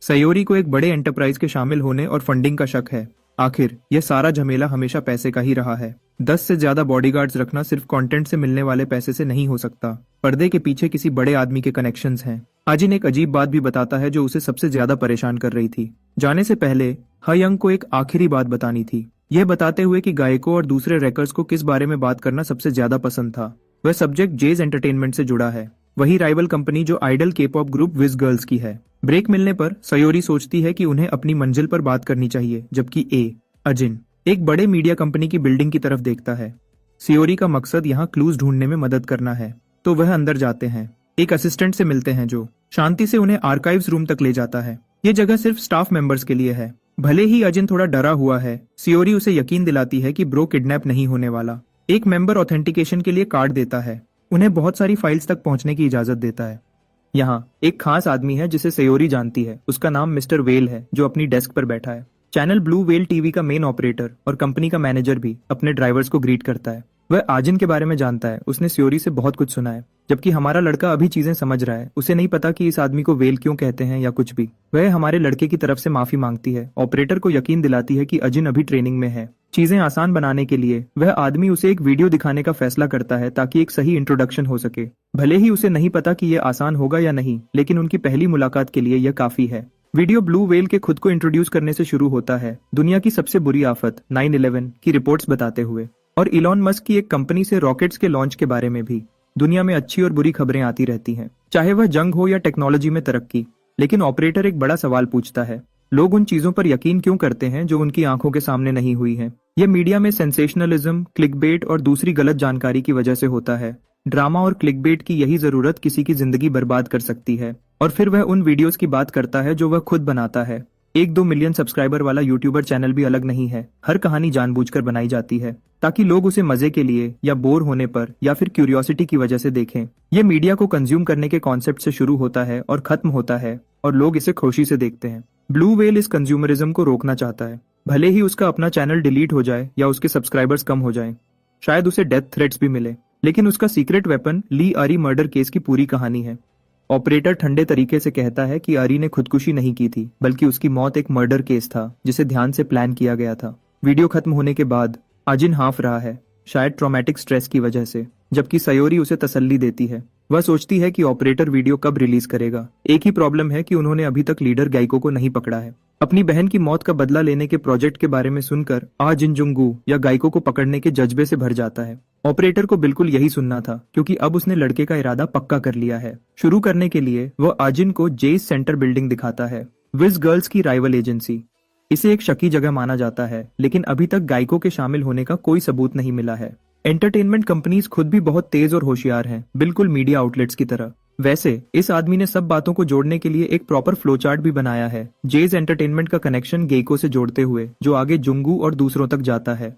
सयोरी को एक बड़े एंटरप्राइज के शामिल होने और फंडिंग का शक है। आखिर यह सारा झमेला हमेशा पैसे का ही रहा है। 10 से ज्यादा बॉडीगार्ड्स रखना सिर्फ कंटेंट से मिलने वाले पैसे से नहीं हो सकता। पर्दे के पीछे किसी बड़े आदमी के कनेक्शंस हैं। अजिन एक अजीब बात भी बताता है जो उसे सबसे ज्यादा परेशान कर रही थी। जाने से पहले हयंग को एक आखिरी बात बतानी थी, यह बताते हुए कि गायकों और दूसरे रैकर्स को किस बारे में बात करना सबसे ज्यादा पसंद था। वह सब्जेक्ट जेज एंटरटेनमेंट से जुड़ा है, वही राइवल कंपनी जो idol K-pop group Wiz girls की है। ब्रेक मिलने पर सयोरी सोचती है कि उन्हें अपनी मंजिल पर बात करनी चाहिए, जबकि अजिन एक बड़े मीडिया कंपनी की बिल्डिंग की तरफ देखता है। सयोरी का मकसद यहाँ क्लूज ढूंढने में मदद करना है, तो वह अंदर जाते हैं। एक असिस्टेंट से मिलते हैं जो शांति से उन्हें आर्काइव्स रूम तक ले जाता है। ये जगह सिर्फ स्टाफ मेंबर्स के लिए है। भले ही अजिन थोड़ा डरा हुआ है, सयोरी उसे यकीन दिलाती है कि ब्रो किडनैप नहीं होने वाला। एक मेंबर ऑथेंटिकेशन के लिए कार्ड देता है, उन्हें बहुत सारी फाइल्स तक पहुंचने की इजाजत देता है। यहाँ एक खास आदमी है जिसे सयोरी जानती है, उसका नाम मिस्टर वेल है, जो अपनी डेस्क पर बैठा है। चैनल ब्लू वेल टीवी का मेन ऑपरेटर और कंपनी का मैनेजर भी अपने ड्राइवर्स को ग्रीट करता है। वह आजिन के बारे में जानता है, उसने सयोरी से बहुत कुछ सुना है, जबकि हमारा लड़का अभी चीजें समझ रहा है। उसे नहीं पता कि इस आदमी को वेल क्यों कहते हैं या कुछ भी। वह हमारे लड़के की तरफ से माफी मांगती है, ऑपरेटर को यकीन दिलाती है कि अजिन अभी ट्रेनिंग में है। चीजें आसान बनाने के लिए वह आदमी उसे एक वीडियो दिखाने का फैसला करता है ताकि एक सही इंट्रोडक्शन हो सके। भले ही उसे नहीं पता कि यह आसान होगा या नहीं, लेकिन उनकी पहली मुलाकात के लिए यह काफी है। वीडियो ब्लू वेल के खुद को इंट्रोड्यूस करने से शुरू होता है, दुनिया की सबसे बुरी आफत 9/11 की रिपोर्ट्स बताते हुए, और इलॉन मस्क की एक कंपनी से रॉकेट्स के लॉन्च के बारे में भी। दुनिया में अच्छी और बुरी खबरें आती रहती हैं, चाहे वह जंग हो या टेक्नोलॉजी में तरक्की। लेकिन ऑपरेटर एक बड़ा सवाल पूछता है, लोग उन चीजों पर यकीन क्यों करते हैं जो उनकी आंखों के सामने नहीं हुई है? यह मीडिया में सेंसेशनलिज्म, क्लिकबेट और दूसरी गलत जानकारी की वजह से होता है। ड्रामा और क्लिकबेट की यही जरूरत किसी की जिंदगी बर्बाद कर सकती है। और फिर वह उन वीडियोस की बात करता है जो वह खुद बनाता है। 1-2 मिलियन सब्सक्राइबर वाला यूट्यूबर चैनल भी अलग नहीं है। हर कहानी जानबूझकर बनाई जाती है ताकि लोग उसे मजे के लिए या बोर होने पर या फिर क्यूरियोसिटी की वजह से देखें। यह मीडिया को कंज्यूम करने के कॉन्सेप्ट से शुरू होता है और खत्म होता है, और लोग इसे खुशी से देखते हैं। ब्लू वेल इस कंज्यूमरिज्म को रोकना चाहता है, भले ही उसका अपना चैनल डिलीट हो जाए या उसके सब्सक्राइबर्स कम हो जाएं। शायद उसे डेथ थ्रेट्स भी मिले, लेकिन उसका सीक्रेट वेपन ली आरी मर्डर केस की पूरी कहानी है। ऑपरेटर ठंडे तरीके से कहता है कि आरी ने खुदकुशी नहीं की थी, बल्कि उसकी मौत एक मर्डर केस था जिसे ध्यान से प्लान किया गया था। वीडियो खत्म होने के बाद अजिन हाँफ रहा है, शायद ट्रॉमेटिक स्ट्रेस की वजह से, जबकि सयोरी उसे तसल्ली देती है। वह सोचती है कि ऑपरेटर वीडियो कब रिलीज करेगा। एक ही प्रॉब्लम है कि उन्होंने अभी तक लीडर गाइको को नहीं पकड़ा है। अपनी बहन की मौत का बदला लेने के प्रोजेक्ट के बारे में सुनकर जिन जुंगू या गाइको को पकड़ने के जज्बे से भर जाता है। ऑपरेटर को बिल्कुल यही सुनना था, क्योंकि अब उसने लड़के का इरादा पक्का कर लिया है। शुरू करने के लिए वह आजिन को जेज सेंटर बिल्डिंग दिखाता है, विज गर्ल्स की राइवल एजेंसी। इसे एक शकी जगह माना जाता है, लेकिन अभी तक गायकों के शामिल होने का कोई सबूत नहीं मिला है। एंटरटेनमेंट कंपनीज खुद भी बहुत तेज और होशियार हैं, बिल्कुल मीडिया आउटलेट्स की तरह। वैसे इस आदमी ने सब बातों को जोड़ने के लिए एक प्रॉपर फ्लो चार्ट भी बनाया है, जेज एंटरटेनमेंट का कनेक्शन गेको से जोड़ते हुए, जो आगे जुंगू और दूसरों तक जाता है।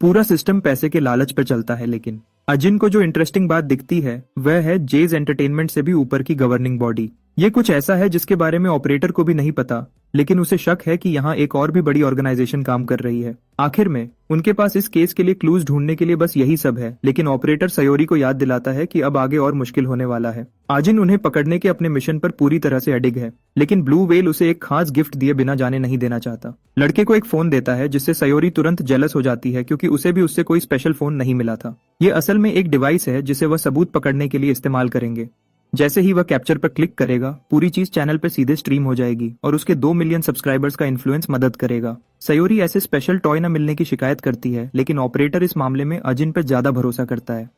पूरा सिस्टम पैसे के लालच पर चलता है, लेकिन अजिन को जो इंटरेस्टिंग बात दिखती है वह है जेज एंटरटेनमेंट से भी ऊपर की गवर्निंग बॉडी। ये कुछ ऐसा है जिसके बारे में ऑपरेटर को भी नहीं पता, लेकिन उसे शक है कि यहाँ एक और भी बड़ी ऑर्गेनाइजेशन काम कर रही है। आखिर में उनके पास इस केस के लिए क्लूज ढूंढने के लिए बस यही सब है, लेकिन ऑपरेटर सयोरी को याद दिलाता है कि अब आगे और मुश्किल होने वाला है। आजिन उन्हें पकड़ने के अपने मिशन पर पूरी तरह से अडिग है, लेकिन ब्लू वेल उसे एक खास गिफ्ट दिए बिना जाने नहीं देना चाहता। लड़के को एक फोन देता है, जिससे सयोरी तुरंत जेलस हो जाती है, क्योंकि उसे भी उससे कोई स्पेशल फोन नहीं मिला था। ये असल में एक डिवाइस है जिसे वह सबूत पकड़ने के लिए इस्तेमाल करेंगे। जैसे ही वह कैप्चर पर क्लिक करेगा, पूरी चीज चैनल पर सीधे स्ट्रीम हो जाएगी और उसके 2 मिलियन सब्सक्राइबर्स का इन्फ्लुएंस मदद करेगा। सयोरी ऐसे स्पेशल टॉय न मिलने की शिकायत करती है, लेकिन ऑपरेटर इस मामले में अजिन पर ज्यादा भरोसा करता है।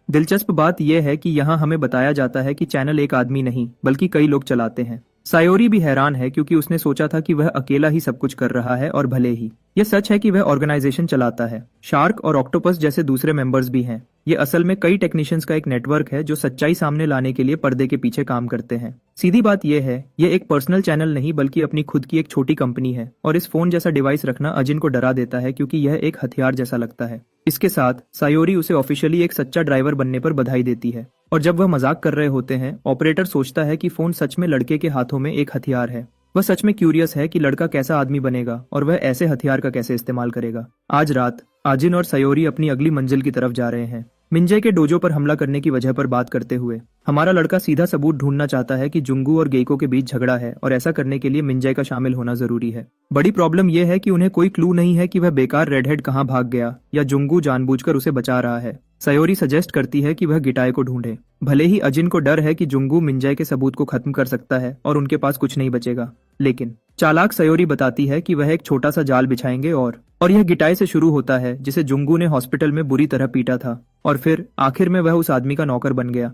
दिलचस्प बात यह है कि यहाँ हमें बताया जाता है कि चैनल एक आदमी नहीं बल्कि कई लोग चलाते हैं। सयोरी भी हैरान है, क्योंकि उसने सोचा था कि वह अकेला ही सब कुछ कर रहा है, और भले ही यह सच है कि वह ऑर्गेनाइजेशन चलाता है, शार्क और ऑक्टोपस जैसे दूसरे मेंबर्स भी हैं। ये असल में कई टेक्नीशियंस का एक नेटवर्क है जो सच्चाई सामने लाने के लिए पर्दे के पीछे काम करते हैं। सीधी बात यह है, यह एक पर्सनल चैनल नहीं बल्कि अपनी खुद की एक छोटी कंपनी है, और इस फोन जैसा डिवाइस रखना अजिन को डरा देता है, क्योंकि यह एक हथियार जैसा लगता है। इसके साथ सयोरी उसे ऑफिशियली एक सच्चा ड्राइवर बनने पर बधाई देती है, और जब वह मजाक कर रहे होते हैं, ऑपरेटर सोचता है कि फोन सच में लड़के के हाथों में एक हथियार है। वह सच में क्यूरियस है कि लड़का कैसा आदमी बनेगा और वह ऐसे हथियार का कैसे इस्तेमाल करेगा। आज रात आजिन और सयोरी अपनी अगली मंजिल की तरफ जा रहे हैं। मिंजे के डोजो पर हमला करने की वजह पर बात करते हुए हमारा लड़का सीधा सबूत ढूंढना चाहता है कि जुंगू और गेको के बीच झगड़ा है और ऐसा करने के लिए मिंजे का शामिल होना जरूरी है। बड़ी प्रॉब्लम यह है कि उन्हें कोई क्लू नहीं है कि वह बेकार रेडहेड कहाँ भाग गया या जुंगू जानबूझकर उसे बचा रहा है। सयोरी सजेस्ट करती है कि वह गिटाई को ढूंढे। भले ही अजिन को डर है कि जुंगू मिंजाई के सबूत को खत्म कर सकता है और उनके पास कुछ नहीं बचेगा, लेकिन चालाक सयोरी बताती है कि वह एक छोटा सा जाल बिछाएंगे और यह गिटाई से शुरू होता है जिसे जुंगू ने हॉस्पिटल में बुरी तरह पीटा था और फिर आखिर में वह उस आदमी का नौकर बन गया।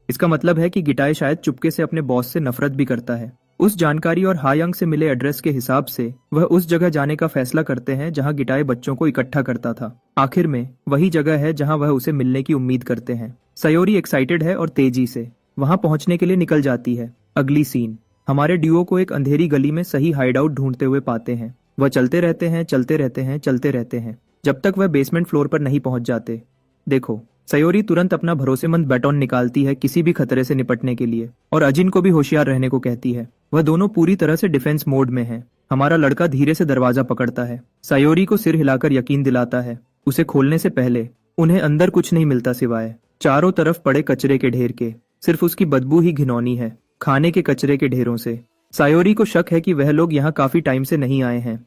इसका मतलब है कि गिटाई शायद चुपके से अपने बॉस से नफरत भी करता है। उस जानकारी और हायंग से मिले एड्रेस के हिसाब से वह उस जगह जाने का फैसला करते हैं जहां गिटाई बच्चों को इकट्ठा करता था। आखिर में वही जगह है जहां वह उसे मिलने की उम्मीद करते हैं। सयोरी एक्साइटेड है और तेजी से वहां पहुंचने के लिए निकल जाती है। अगली सीन हमारे ड्यूओ को एक अंधेरी गली में सही हाइडआउट ढूंढते हुए पाते हैं। वह चलते रहते हैं, चलते रहते हैं, चलते रहते हैं जब तक वह बेसमेंट फ्लोर पर नहीं पहुंच जाते। देखो, सयोरी तुरंत अपना भरोसेमंद बैटन निकालती है किसी भी खतरे से निपटने के लिए और अजिन को भी होशियार रहने को कहती है। वह दोनों पूरी तरह से डिफेंस मोड में हैं। हमारा लड़का धीरे से दरवाजा पकड़ता है, सयोरी को सिर हिलाकर यकीन दिलाता है। उसे खोलने से पहले उन्हें अंदर कुछ नहीं मिलता सिवाय चारों तरफ पड़े कचरे के ढेर के। सिर्फ उसकी बदबू ही घिनौनी है, खाने के कचरे के ढेरों से। सयोरी को शक है कि वह लोग यहाँ काफी टाइम से नहीं आए हैं।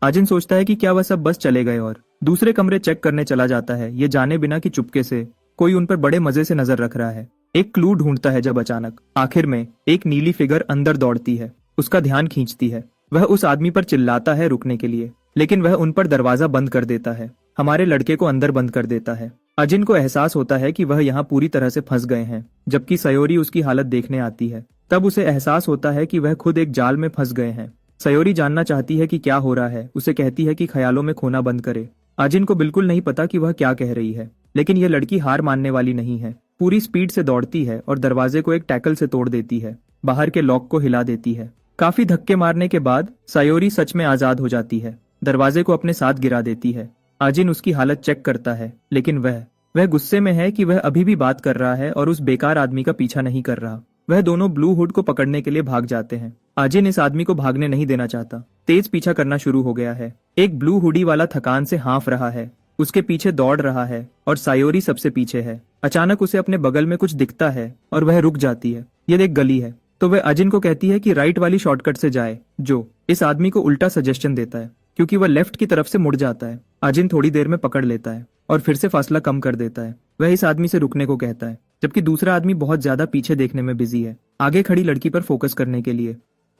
अजिन सोचता है कि क्या वह सब बस चले गए और दूसरे कमरे चेक करने चला जाता है, ये जाने बिना कि चुपके से कोई उन पर बड़े मजे से नजर रख रहा है। एक क्लू ढूंढता है जब अचानक आखिर में एक नीली फिगर अंदर दौड़ती है, उसका ध्यान खींचती है। वह उस आदमी पर चिल्लाता है रुकने के लिए, लेकिन वह उन पर दरवाजा बंद कर देता है, हमारे लड़के को अंदर बंद कर देता है। अजिन को एहसास होता है कि वह यहाँ पूरी तरह से फंस गए हैं। जबकि सयोरी उसकी हालत देखने आती है, तब उसे एहसास होता है कि वह खुद एक जाल में फंस गए हैं। सयोरी जानना चाहती है कि क्या हो रहा है, उसे कहती है कि ख्यालों में खोना बंद करे। अजिन को बिल्कुल नहीं पता कि वह क्या कह रही है, लेकिन यह लड़की हार मानने वाली नहीं है। पूरी स्पीड से दौड़ती है और दरवाजे को एक टैकल से तोड़ देती है, बाहर के लॉक को हिला देती है। काफी धक्के मारने के बाद सयोरी सच में आजाद हो जाती है, दरवाजे को अपने साथ गिरा देती है। अजिन उसकी हालत चेक करता है, लेकिन वह गुस्से में है कि वह अभी भी बात कर रहा है और उस बेकार आदमी का पीछा नहीं कर रहा। वह दोनों ब्लू हुड को पकड़ने के लिए भाग जाते हैं। अजिन इस आदमी को भागने नहीं देना चाहता, तेज पीछा करना शुरू हो गया है। एक ब्लू हुडी वाला थकान से हाँफ रहा है, उसके पीछे दौड़ रहा है और सयोरी सबसे पीछे है। अचानक उसे अपने बगल में कुछ दिखता है और वह रुक जाती है। यह एक गली है, तो वह अजिन को कहती है कि राइट वाली शॉर्टकट से जाए, जो इस आदमी को उल्टा सजेशन देता है क्योंकि वह लेफ्ट की तरफ से मुड़ जाता है। अजिन थोड़ी देर में पकड़ लेता है और फिर से फासला कम कर देता है। वह इस आदमी से रुकने को कहता है, जबकि दूसरा आदमी बहुत ज्यादा पीछे देखने में बिजी है, आगे खड़ी लड़की पर फोकस करने के लिए।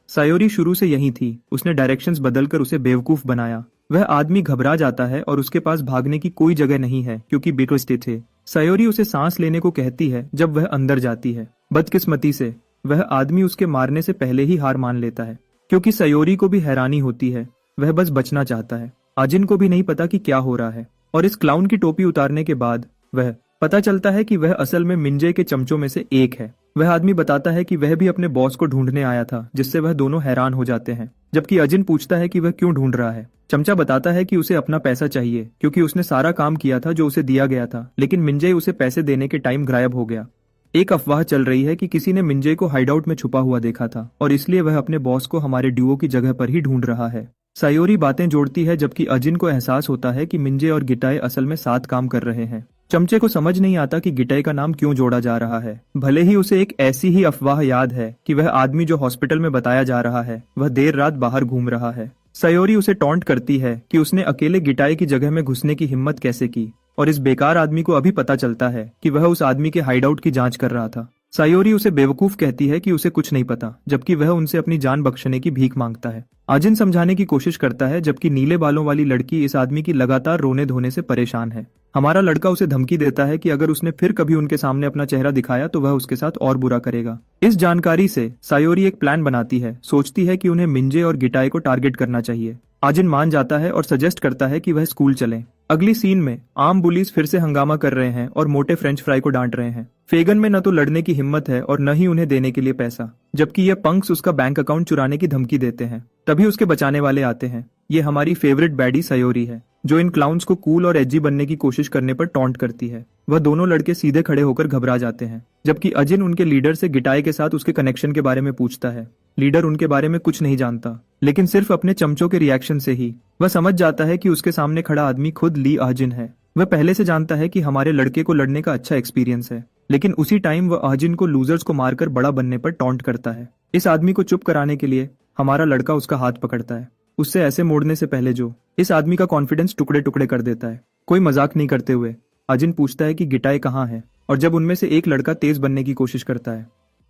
सयोरी शुरू से यही थी, उसने डायरेक्शंस बदलकर उसे बेवकूफ बनाया। वह आदमी घबरा जाता है और उसके पास भागने की कोई जगह नहीं है क्योंकि बिल्कुल स्थित है। सयोरी उसे सांस लेने को कहती है जब वह अंदर जाती है। बदकिस्मती से वह आदमी उसके मारने से पहले ही हार मान लेता है, क्योंकि सयोरी को भी हैरानी होती है। वह बस बचना चाहता है। अजिन को भी नहीं पता कि क्या हो रहा है और इस क्लाउन की टोपी उतारने के बाद वह पता चलता है कि वह असल में मिंजे के चमचों में से एक है। वह आदमी बताता है कि वह भी अपने बॉस को ढूंढने आया था, जिससे वह दोनों हैरान हो जाते हैं। जबकि अजिन पूछता है कि वह क्यों ढूंढ रहा है। चमचा बताता है कि उसे अपना पैसा चाहिए क्योंकि उसने सारा काम किया था जो उसे दिया गया था, लेकिन मिंजे उसे पैसे देने के टाइम गायब हो गया। एक अफवाह चल रही है कि किसी ने मिंजे को हाइडआउट में छुपा हुआ देखा था और इसलिए वह अपने बॉस को हमारे ड्यूओ की जगह पर ही ढूंढ रहा है। सयोरी बातें जोड़ती है, जबकि अजिन को एहसास होता है कि मिंजे और गिटाई असल में साथ काम कर रहे हैं। चमचे को समझ नहीं आता कि गिटाई का नाम क्यों जोड़ा जा रहा है। भले ही उसे एक ऐसी ही अफवाह याद है कि वह आदमी जो हॉस्पिटल में बताया जा रहा है वह देर रात बाहर घूम रहा है। सयोरी उसे टॉन्ट करती है कि उसने अकेले गिटाई की जगह में घुसने की हिम्मत कैसे की, और इस बेकार आदमी को अभी पता चलता है कि वह उस आदमी के हाइडआउट की जांच कर रहा था। सयोरी उसे बेवकूफ कहती है कि उसे कुछ नहीं पता, जबकि वह उनसे अपनी जान बख्शने की भीख मांगता है। अजिन समझाने की कोशिश करता है, जबकि नीले बालों वाली लड़की इस आदमी की लगातार रोने धोने से परेशान है। हमारा लड़का उसे धमकी देता है कि अगर उसने फिर कभी उनके सामने अपना चेहरा दिखाया तो वह उसके साथ और बुरा करेगा। इस जानकारी से सयोरी एक प्लान बनाती है, सोचती है कि उन्हें मिंजे और गिटाई को टारगेट करना चाहिए। अजिन मान जाता है और सजेस्ट करता है कि वह स्कूल चलें। अगली सीन में आम बुलीज फिर से हंगामा कर रहे हैं और मोटे फ्रेंच फ्राई को डांट रहे हैं। फेगन में न तो लड़ने की हिम्मत है और न ही उन्हें देने के लिए पैसा, जबकि ये पंक्स उसका बैंक अकाउंट चुराने की धमकी देते हैं। तभी उसके बचाने वाले आते हैं। ये हमारी फेवरेट बैडी सयोरी है, जो इन क्लाउन्स को कूल और एजी बनने की कोशिश करने पर टॉन्ट करती है। वह दोनों लड़के सीधे खड़े होकर घबरा जाते हैं, जबकि अजिन उनके लीडर से गिटाई के साथ उसके कनेक्शन के बारे में पूछता है। लीडर उनके बारे में कुछ नहीं जानता, लेकिन सिर्फ अपने चमचों के रिएक्शन से ही वह समझ जाता है कि उसके सामने खड़ा आदमी खुद ली अजिन है। वह पहले से जानता है कि हमारे लड़के को लड़ने का अच्छा एक्सपीरियंस है, लेकिन उसी टाइम वह अजिन को लूजर्स को मारकर बड़ा बनने पर टॉन्ट करता है। इस आदमी को चुप कराने के लिए हमारा लड़का उसका हाथ पकड़ता है, उससे ऐसे मोड़ने से पहले जो इस आदमी का कॉन्फिडेंस टुकड़े टुकड़े कर देता है। कोई मजाक नहीं करते हुए अजिन पूछता है कि गिटाई कहाँ है, और जब उनमें से एक लड़का तेज बनने की कोशिश करता है,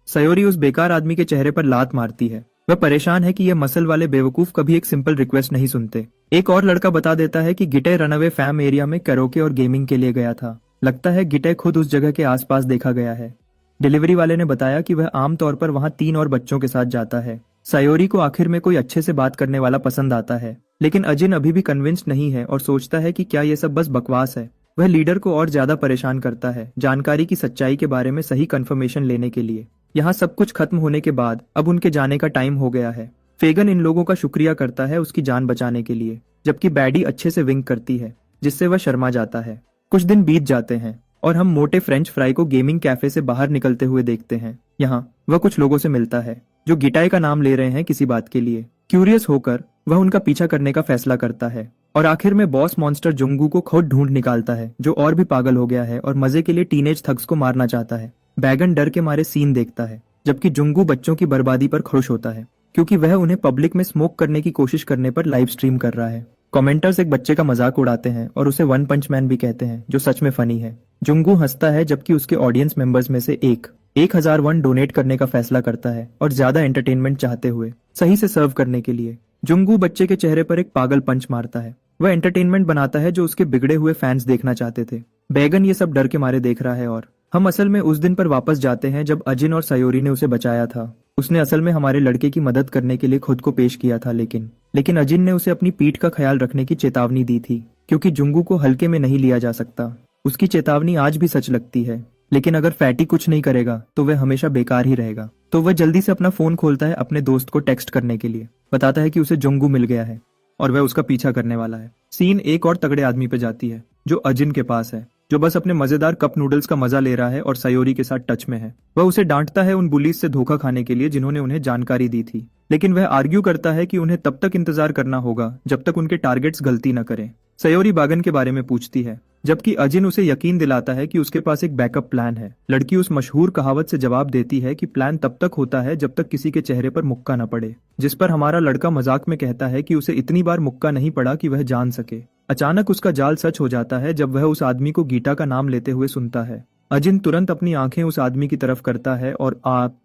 सयोरी उस बेकार आदमी के चेहरे पर लात मारती है। वह परेशान है कि यह मसल वाले बेवकूफ कभी एक सिंपल रिक्वेस्ट नहीं सुनते। एक और लड़का बता देता है कि गिटाई रनअवे फैम एरिया में कैरोके और गेमिंग के लिए गया था। लगता है गिटाई खुद उस जगह के आसपास देखा गया है। डिलीवरी वाले ने बताया कि वह आमतौर पर वहां 3 और बच्चों के साथ जाता है। सयोरी को आखिर में कोई अच्छे से बात करने वाला पसंद आता है, लेकिन अजिन अभी भी कन्विंस्ड नहीं है और सोचता है कि क्या यह सब बस बकवास है। वह लीडर को और ज्यादा परेशान करता है जानकारी की सच्चाई के बारे में सही कंफर्मेशन लेने के लिए। यहाँ सब कुछ खत्म होने के बाद अब उनके जाने का टाइम हो गया है। फेगन इन लोगों का शुक्रिया करता है उसकी जान बचाने के लिए, जबकि बैडी अच्छे से विंक करती है, जिससे वह शर्मा जाता है। कुछ दिन बीत जाते हैं और हम मोटे फ्रेंच फ्राई को गेमिंग कैफे से बाहर निकलते हुए देखते हैं। यहाँ वह कुछ लोगों से मिलता है जो गिटाई का नाम ले रहे हैं किसी बात के लिए। क्यूरियस होकर वह उनका पीछा करने का फैसला करता है और आखिर में बॉस मॉन्स्टर जुंगू को खुद ढूंढ निकालता है, जो और भी पागल हो गया है और मजे के लिए टीनेज थग्स को मारना चाहता है। बैगन डर के मारे सीन देखता है, जबकि जुंगू बच्चों की बर्बादी पर खुश होता है क्योंकि वह उन्हें पब्लिक में स्मोक करने की कोशिश करने पर लाइव स्ट्रीम कर रहा है। कमेंटर्स एक बच्चे का मजाक उड़ाते हैं और उसे वन पंच मैन भी कहते हैं, जो सच में फनी है। जुंगू हंसता है जबकि उसके ऑडियंस मेंबर्स में से एक 1000 वन डोनेट करने का फैसला करता है और ज्यादा एंटरटेनमेंट चाहते हुए सही से सर्व करने के लिए। जुंगू बच्चे के चेहरे पर एक पागल पंच मारता है। वह एंटरटेनमेंट बनाता है जो उसके बिगड़े हुए फैंस देखना चाहते थे। बैगन ये सब डर के मारे देख रहा है और हम असल में उस दिन पर वापस जाते हैं जब अजिन और सयोरी ने उसे बचाया था। उसने असल में हमारे लड़के की मदद करने के लिए खुद को पेश किया था, लेकिन अजिन ने उसे अपनी पीठ का ख्याल रखने की चेतावनी दी थी, क्योंकि जुंगू को हल्के में नहीं लिया जा सकता। उसकी चेतावनी आज भी सच लगती है, लेकिन अगर फैटी कुछ नहीं करेगा तो वह हमेशा बेकार ही रहेगा। तो वह जल्दी से अपना फोन खोलता है अपने दोस्त को टेक्स्ट करने के लिए, बताता है कि उसे जुंगू मिल गया है और वह उसका पीछा करने वाला है। सीन एक और तगड़े आदमी पे जाती है जो अजिन के पास है, जो बस अपने मजेदार कप नूडल्स का मजा ले रहा है और सयोरी के साथ टच में है। वह उसे डांटता है उन बुलीज से धोखा खाने के लिए जिन्होंने उन्हें जानकारी दी थी, लेकिन वह आर्ग्यू करता है कि उन्हें तब तक इंतजार करना होगा जब तक उनके टारगेट्स गलती न करें। सयोरी बागन के बारे में पूछती है, जबकि अजिन उसे यकीन दिलाता है कि उसके पास एक बैकअप प्लान है। लड़की उस मशहूर कहावत से जवाब देती है कि प्लान तब तक होता है जब तक किसी के चेहरे पर मुक्का न पड़े, जिस पर हमारा लड़का मजाक में कहता है कि उसे इतनी बार मुक्का नहीं पड़ा कि वह जान सके। अचानक उसका जाल सच हो जाता है जब वह उस आदमी को गीता का नाम लेते हुए सुनता है। अजिन तुरंत अपनी आंखें उस आदमी की तरफ करता है और आप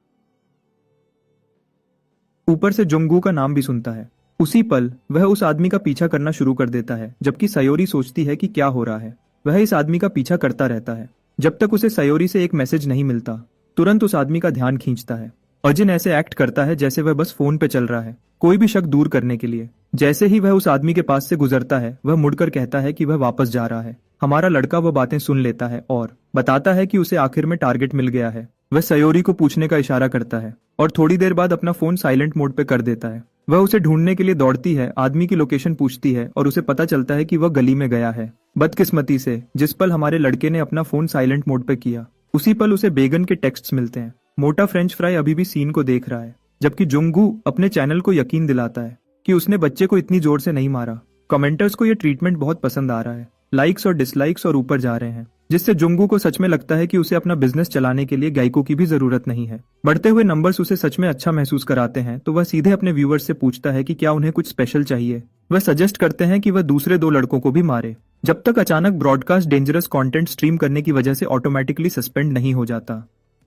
ऊपर से जुंगू का नाम भी सुनता है। उसी पल वह उस आदमी का पीछा करना शुरू कर देता है, जबकि सयोरी सोचती है कि क्या हो रहा है। वह इस आदमी का पीछा करता रहता है जब तक उसे सयोरी से एक मैसेज नहीं मिलता। तुरंत उस आदमी का ध्यान खींचता है। अजिन ऐसे एक्ट करता है जैसे वह बस फोन पे चल रहा है, कोई भी शक दूर करने के लिए। जैसे ही वह उस आदमी के पास से गुजरता है, वह मुड़कर कहता है कि वह वापस जा रहा है। हमारा लड़का वह बातें सुन लेता है और बताता है कि उसे आखिर में टारगेट मिल गया है। वह सयोरी को पूछने का इशारा करता है और थोड़ी देर बाद अपना फोन साइलेंट मोड पे कर देता है। वह उसे ढूंढने के लिए दौड़ती है, आदमी की लोकेशन पूछती है और उसे पता चलता है कि वह गली में गया है। बदकिस्मती से जिस पल हमारे लड़के ने अपना फोन साइलेंट मोड पे किया, उसी पल उसे बेगन के टेक्स्ट्स मिलते हैं। मोटा फ्रेंच फ्राई अभी भी सीन को देख रहा है, जबकि जुंगू अपने चैनल को यकीन दिलाता है कि उसने बच्चे को इतनी जोर से नहीं मारा। कमेंटर्स को यह ट्रीटमेंट बहुत पसंद आ रहा है। लाइक्स और डिसलाइक्स और ऊपर जा रहे हैं, जिससे जुंगू को सच में लगता है कि उसे अपना बिजनेस चलाने के लिए गायकों की भी जरूरत नहीं है। बढ़ते हुए नंबर्स उसे सच में अच्छा महसूस कराते हैं, तो वह सीधे अपने व्यूअर्स से पूछता है कि क्या उन्हें कुछ स्पेशल चाहिए। वह सजेस्ट करते हैं कि वह दूसरे 2 लड़कों को भी मारे, जब तक अचानक ब्रॉडकास्ट डेंजरस कंटेंट स्ट्रीम करने की वजह से ऑटोमेटिकली सस्पेंड नहीं हो जाता।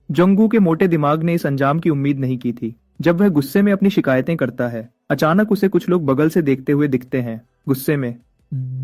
जुंगू के मोटे दिमाग ने इस अंजाम की उम्मीद नहीं की थी। जब वह गुस्से में अपनी शिकायतें करता है, अचानक उसे कुछ लोग बगल से देखते हुए दिखते हैं। गुस्से में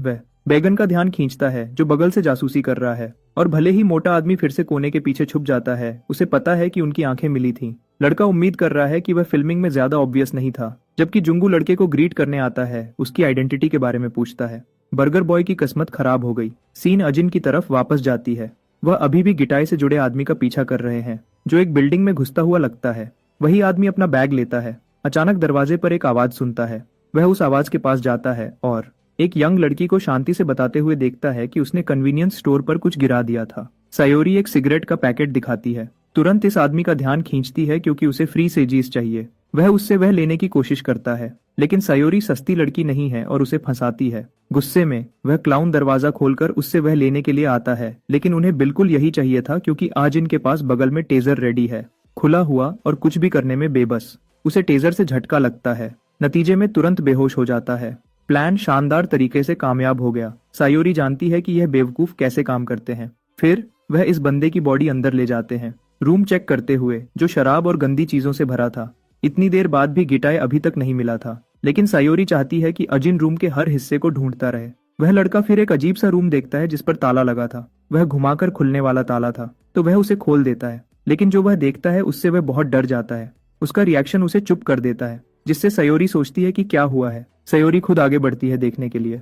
वह बैगन का ध्यान खींचता है, जो बगल से जासूसी कर रहा है, और भले ही मोटा आदमी फिर से कोने के पीछे छुप जाता है, उसे पता है कि उनकी आंखें मिली थीं। लड़का उम्मीद कर रहा है कि वह फिल्मिंग में ज्यादा ऑब्वियस नहीं था। जबकि जुंगू लड़के को ग्रीट करने आता है, उसकी आइडेंटिटी के बारे में पूछता है। बर्गर बॉय की किस्मत खराब हो गई। सीन अजिन की तरफ वापस जाती है। वह अभी भी गिटाई से जुड़े आदमी का पीछा कर रहे हैं, जो एक बिल्डिंग में घुसता हुआ लगता है। वही आदमी अपना बैग लेता है। अचानक दरवाजे पर एक आवाज सुनता है। वह उस आवाज के पास जाता है और एक यंग लड़की को शांति से बताते हुए देखता है कि उसने कन्वीनियंस स्टोर पर कुछ गिरा दिया था। सयोरी एक सिगरेट का पैकेट दिखाती है। तुरंत इस आदमी का ध्यान खींचती है क्योंकि उसे फ्री सेजीज चाहिए। वह उससे वह लेने की कोशिश करता है, लेकिन सायोरी सस्ती लड़की नहीं है और उसे फंसाती है। गुस्से में वह क्लाउन दरवाजा खोलकर उससे वह लेने के लिए आता है, लेकिन उन्हें बिल्कुल यही चाहिए था क्योंकि आज इनके पास बगल में टेजर रेडी है। खुला हुआ और कुछ भी करने में बेबस, उसे टेजर से झटका लगता है। नतीजे में तुरंत बेहोश हो जाता है। प्लान शानदार तरीके से कामयाब हो गया। सायोरी जानती है कि यह बेवकूफ कैसे काम करते हैं। फिर वह इस बंदे की बॉडी अंदर ले जाते हैं, रूम चेक करते हुए जो शराब और गंदी चीजों से भरा था। इतनी देर बाद भी गिटाए अभी तक नहीं मिला था, लेकिन सायोरी चाहती है कि अजिन रूम के हर हिस्से को ढूंढता रहे। वह लड़का फिर एक अजीब सा रूम देखता है जिस पर ताला लगा था। वह घुमाकर खुलने वाला ताला था, तो वह उसे खोल देता है, लेकिन जो वह देखता है उससे वह बहुत डर जाता है। उसका रिएक्शन उसे चुप कर देता है, जिससे सायोरी सोचती है कि क्या हुआ है। सायोरी खुद आगे बढ़ती है देखने के लिए,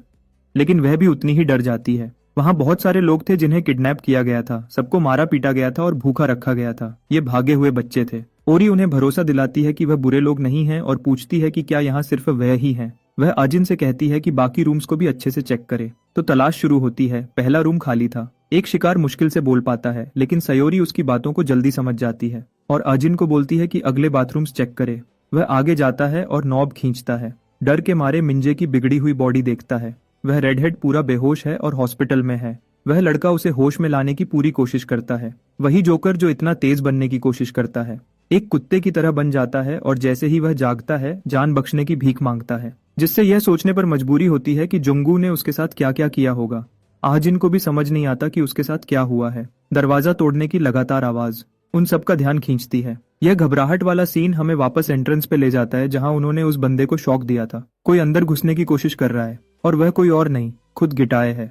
लेकिन वह भी उतनी ही डर जाती है। वहां बहुत सारे लोग थे जिन्हें किडनैप किया गया था, सबको मारा पीटा गया था और भूखा रखा गया था। ये भागे हुए बच्चे थे। ओरी उन्हें भरोसा दिलाती है कि वह बुरे लोग नहीं हैं और पूछती है कि क्या यहाँ सिर्फ वह ही हैं। वह अजिन से कहती है कि बाकी रूम्स को भी अच्छे से चेक करे। तो तलाश शुरू होती है। पहला रूम खाली था। एक शिकार मुश्किल से बोल पाता है, लेकिन सायोरी उसकी बातों को जल्दी समझ जाती है और अजिन को बोलती है कि अगले बाथरूम्स चेक करे। वह आगे जाता है और नॉब खींचता है। डर के मारे मिंजे की बिगड़ी हुई बॉडी देखता है। वह रेडहेड पूरा बेहोश है और हॉस्पिटल में है। वह लड़का उसे होश में लाने की पूरी कोशिश करता है। वही जोकर जो इतना तेज बनने की कोशिश करता है। एक कुत्ते की तरह बन जाता है और जैसे ही वह जागता है जान बख्शने की भीख मांगता है, जिससे यह सोचने पर मजबूरी होती है कि जुंगू ने उसके साथ क्या क्या किया होगा। आजिन को भी समझ नहीं आता कि उसके साथ क्या हुआ है। दरवाजा तोड़ने की लगातार आवाज उन सबका ध्यान खींचती है। यह घबराहट वाला सीन हमें वापस एंट्रेंस पे ले जाता है, जहां उन्होंने उस बंदे को शॉक दिया था। कोई अंदर घुसने की कोशिश कर रहा है और वह कोई और नहीं, खुद गिटाए है।